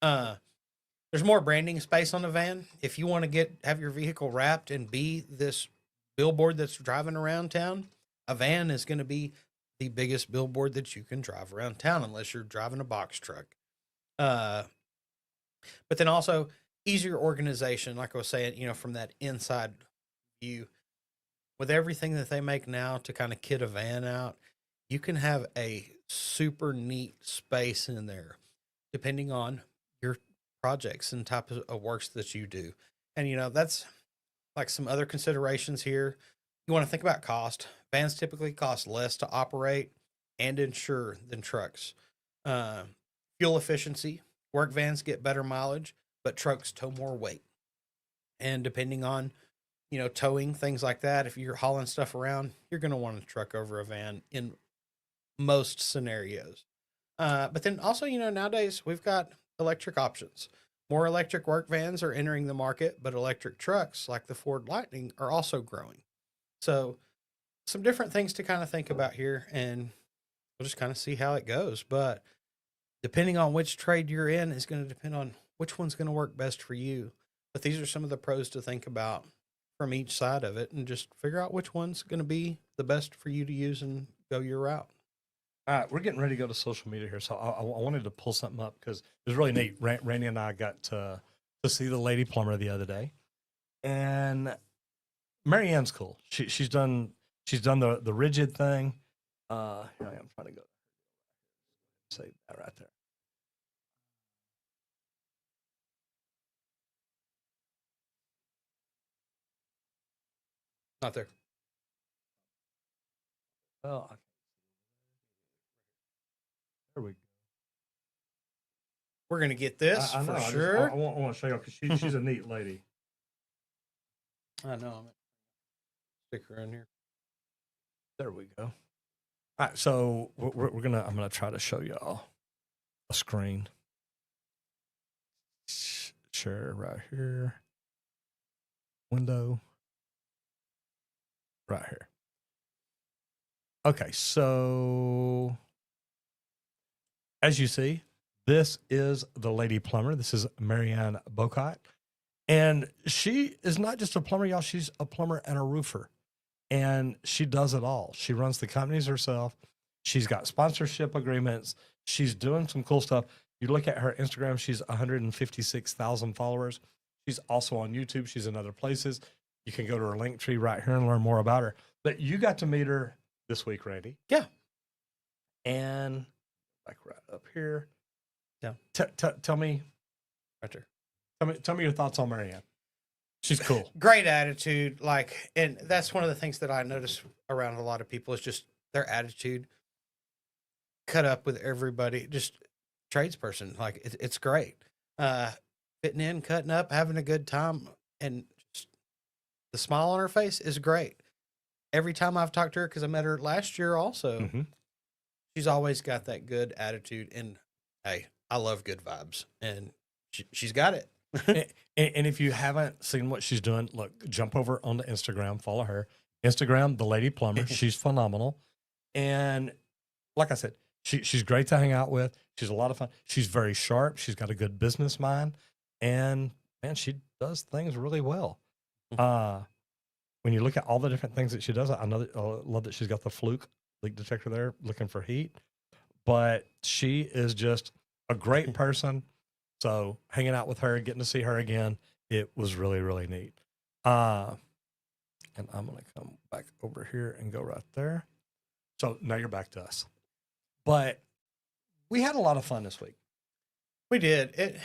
There's more branding space on the van. If you want to have your vehicle wrapped and be this billboard that's driving around town, a van is going to be the biggest billboard that you can drive around town unless you're driving a box truck. But then also easier organization, like I was saying, from that inside view. With everything that they make now to kind of kit a van out, you can have a super neat space in there, depending on your projects and type of works that you do. And, that's like some other considerations here. You want to think about cost. Vans typically cost less to operate and insure than trucks. Fuel efficiency. Work vans get better mileage, but trucks tow more weight. And depending on, towing, things like that, if you're hauling stuff around, you're going to want a truck over a van in most scenarios. But then also, nowadays we've got electric options. More electric work vans are entering the market, but electric trucks like the Ford Lightning are also growing. So some different things to kind of think about here, and we'll just kind of see how it goes. But depending on which trade you're in is going to depend on which one's going to work best for you. But these are some of the pros to think about from each side of it and just figure out which one's going to be the best for you to use and go your route. All right, we're getting ready to go to social media here, so I wanted to pull something up because it was really neat. Randy and I got to see the lady plumber the other day, and Marianne's cool. She's done the rigid thing. Here I am trying to go save that right there. Not there. Oh, there we go. We're gonna get this I know. for I sure. want to show you because she's a neat lady. I know. I'm stick her in here. There we go. All right, so I'm gonna try to show y'all a screen. Share right here. Window. Right here. Okay, so as you see, this is the lady plumber. This is Marianne Bocott. And she is not just a plumber, y'all. She's a plumber and a roofer. And she does it all. She runs the companies herself. She's got sponsorship agreements. She's doing some cool stuff. You look at her Instagram, she's 156,000 followers. She's also on YouTube. She's in other places. You can go to her link tree right here and learn more about her. But you got to meet her this week, Randy. Yeah. And like right up here. Yeah. Tell me Right there. Tell me your thoughts on Marianne. She's cool. Great attitude. Like, and that's one of the things that I notice around a lot of people is just their attitude. Cut up with everybody, just tradesperson. Like it's great. Fitting in, cutting up, having a good time, and just the smile on her face is great. Every time I've talked to her, because I met her last year also, she's always got that good attitude. And hey, I love good vibes, and she's got it. And if you haven't seen what she's doing, look, jump over onto Instagram, follow her. Instagram, the lady plumber. She's phenomenal. And like I said, she's great to hang out with. She's a lot of fun. She's very sharp. She's got a good business mind. And man, she does things really well. When you look at all the different things that she does, I love that she's got the Fluke leak detector there looking for heat. But she is just a great person. So hanging out with her, getting to see her again, it was really, really neat. And I'm going to come back over here and go right there. So now you're back to us. But we had a lot of fun this week. We did. It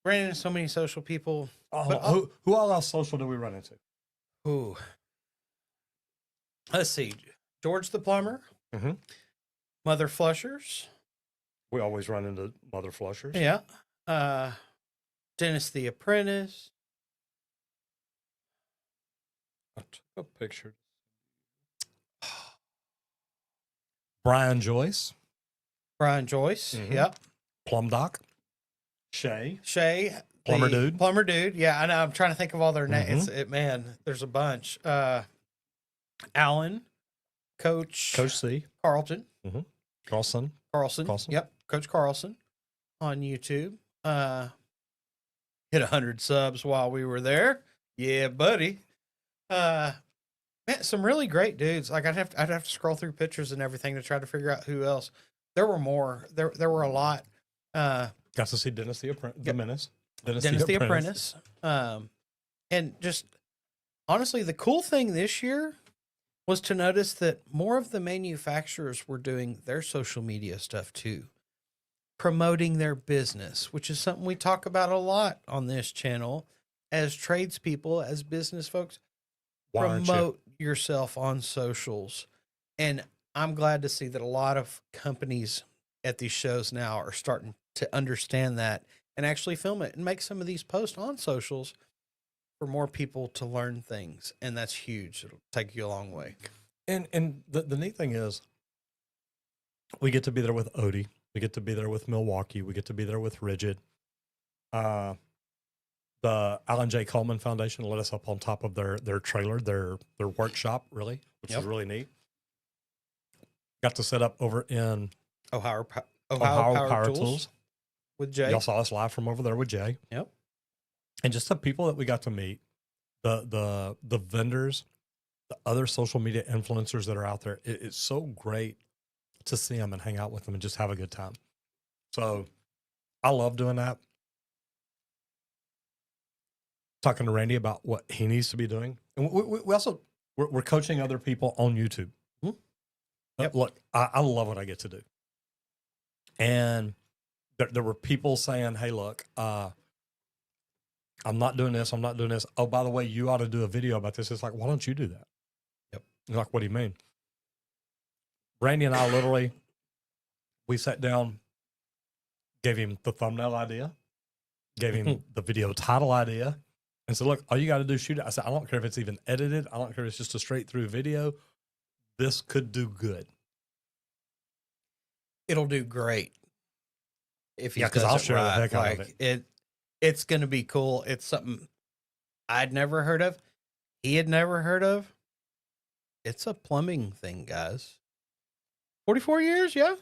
ran into so many social people. Oh, who all else social do we run into? Ooh. Let's see. George the plumber. Mother Flushers. We always run into Mother Flushers. Yeah. Dennis the Apprentice. I took a picture. Brian Joyce. Brian Joyce. Yep. Plum Doc. Shay. Plumber Dude. Plumber Dude. Yeah, I know. I'm trying to think of all their names. Man, there's a bunch. Alan. Coach C. Carlton. Carlson. Yep. Coach Carlson on YouTube. Hit 100 subs while we were there. Yeah, buddy. Man, some really great dudes. Like I'd have to scroll through pictures and everything to try to figure out who else. There were more. There were a lot. Got to see Dennis the Menace. Dennis the Apprentice. And just honestly, the cool thing this year was to notice that more of the manufacturers were doing their social media stuff too, promoting their business, which is something we talk about a lot on this channel as tradespeople, as business folks. Promote yourself on socials. And I'm glad to see that a lot of companies at these shows now are starting to understand that and actually film it and make some of these posts on socials for more people to learn things. And that's huge. It'll take you a long way. And the neat thing is we get to be there with Odie. We get to be there with Milwaukee. We get to be there with Rigid. The Alan J. Coleman Foundation let us up on top of their trailer, their workshop, really, which is really neat. Got to set up over in Ohio Power Tools with Jay. Y'all saw us live from over there with Jay. Yep. And just the people that we got to meet, the vendors, the other social media influencers that are out there. It's so great to see them and hang out with them and just have a good time. So I love doing that. Talking to Randy about what he needs to be doing. And we also, we're coaching other people on YouTube. Yep. Look, I love what I get to do. And there were people saying, hey, look, I'm not doing this. I'm not doing this. Oh, by the way, you ought to do a video about this. It's like, why don't you do that? Yep. You're like, what do you mean? Randy and I literally, we sat down, gave him the thumbnail idea, gave him the video title idea, and said, look, all you got to do is shoot it. I said, I don't care if it's even edited. I don't care if it's just a straight through video. This could do good. It'll do great. If he Yeah, 'cause does I'll it share the right. heck out of Like it's going to be cool. It's something I'd never heard of. He had never heard of. It's a plumbing thing, guys. 44 years, yeah.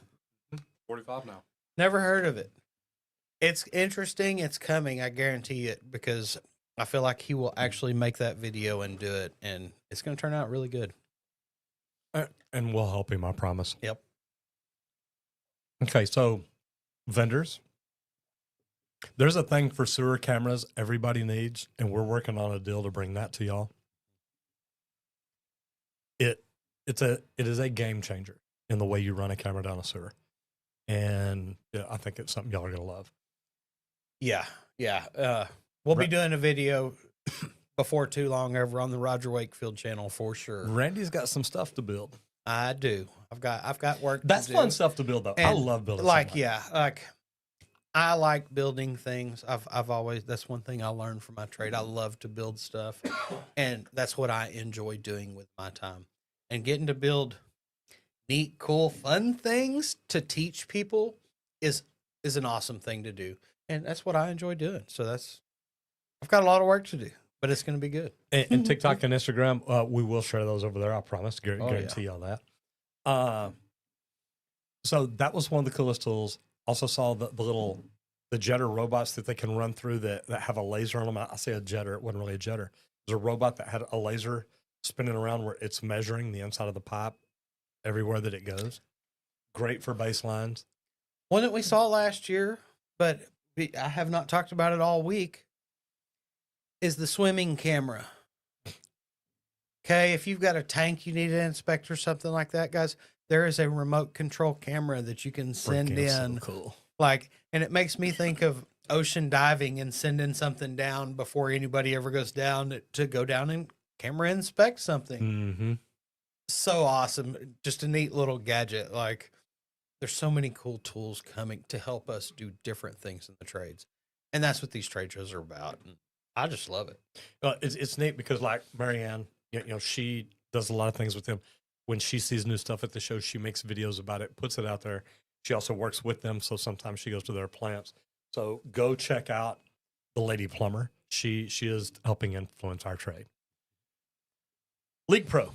45 now. Never heard of it. It's interesting. It's coming. I guarantee it, because I feel like he will actually make that video and do it, and it's going to turn out really good. And we'll help him, I promise. Yep. Okay, so vendors. There's a thing for sewer cameras everybody needs, and we're working on a deal to bring that to y'all. It is a game changer in the way you run a camera down a sewer. And yeah, I think it's something y'all are going to love. Yeah. Yeah. We'll be doing a video before too long over on the Roger Wakefield channel for sure. Randy's got some stuff to build. I do. I've got work. That's to fun do. stuff to build, though. I And, love building. Like, something. yeah, like I like building things. I've always, that's one thing I learned from my trade. I love to build stuff, and that's what I enjoy doing with my time. And getting to build neat, cool, fun things to teach people is an awesome thing to do, and that's what I enjoy doing. So I've got a lot of work to do, but it's going to be good. And TikTok and Instagram, we will share those over there. I promise. Guarantee y'all that. So that was one of the coolest tools. Also saw the jetter robots that they can run through that have a laser on them. I say a jetter. It wasn't really a jetter. It was a robot that had a laser spinning around where it's measuring the inside of the pipe everywhere that it goes. Great for baselines. One that we saw last year, but I have not talked about it all week, is the swimming camera. Okay, if you've got a tank you need to inspect or something like that, guys, there is a remote control camera that you can send in. So cool. Like, and it makes me think of ocean diving and sending something down before anybody ever goes down to go down and camera inspect something. Mm-hmm. So awesome. Just a neat little gadget. Like, there's so many cool tools coming to help us do different things in the trades. And that's what these trade shows are about. And I just love it. It's neat because, like, Marianne, she does a lot of things with them. When she sees new stuff at the show, she makes videos about it, puts it out there. She also works with them, so sometimes she goes to their plants. So go check out the Lady Plumber. She is helping influence our trade. League Pro.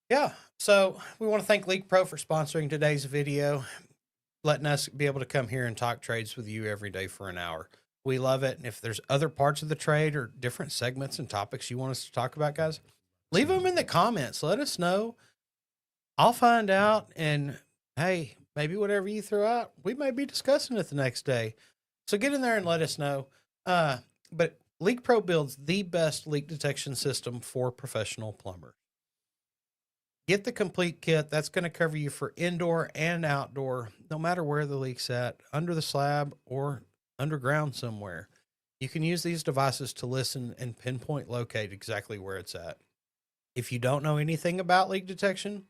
Yeah. So we want to thank League Pro for sponsoring today's video, letting us be able to come here and talk trades with you every day for an hour. We love it. And if there's other parts of the trade or different segments and topics you want us to talk about, guys, leave them in the comments. Let us know. I'll find out. And hey, maybe whatever you throw out, we may be discussing it the next day. So get in there and let us know. But Leak Pro builds the best leak detection system for professional plumbers. Get the complete kit. That's going to cover you for indoor and outdoor, no matter where the leak's at, under the slab or underground somewhere. You can use these devices to listen and pinpoint locate exactly where it's at. If you don't know anything about leak detection,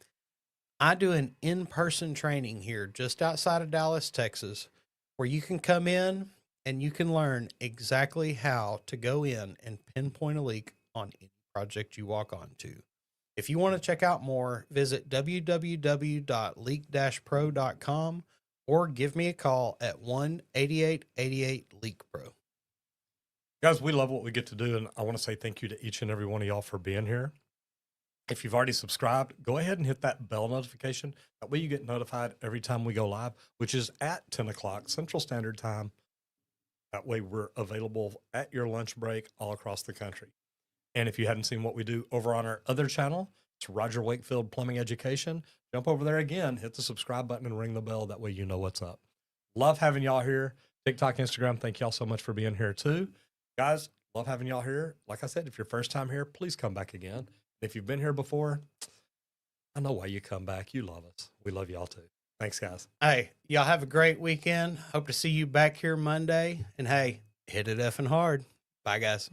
I do an in-person training here just outside of Dallas, Texas, where you can come in and you can learn exactly how to go in and pinpoint a leak on any project you walk onto. If you want to check out more, visit www.leak-pro.com or give me a call at 1-8888-LEAK-PRO. Guys, we love what we get to do, and I want to say thank you to each and every one of y'all for being here. If you've already subscribed, go ahead and hit that bell notification. That way you get notified every time we go live, which is at 10 o'clock Central Standard Time. That way we're available at your lunch break all across the country. And if you hadn't seen what we do over on our other channel, it's Roger Wakefield Plumbing Education. Jump over there again, hit the subscribe button and ring the bell. That way you know what's up. Love having y'all here. TikTok, Instagram, thank y'all so much for being here too. Guys, love having y'all here. Like I said, if you're first time here, please come back again. If you've been here before, I know why you come back. You love us. We love y'all too. Thanks, guys. Hey, y'all have a great weekend. Hope to see you back here Monday. And hey, hit it effing hard. Bye, guys.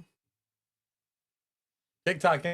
TikTok.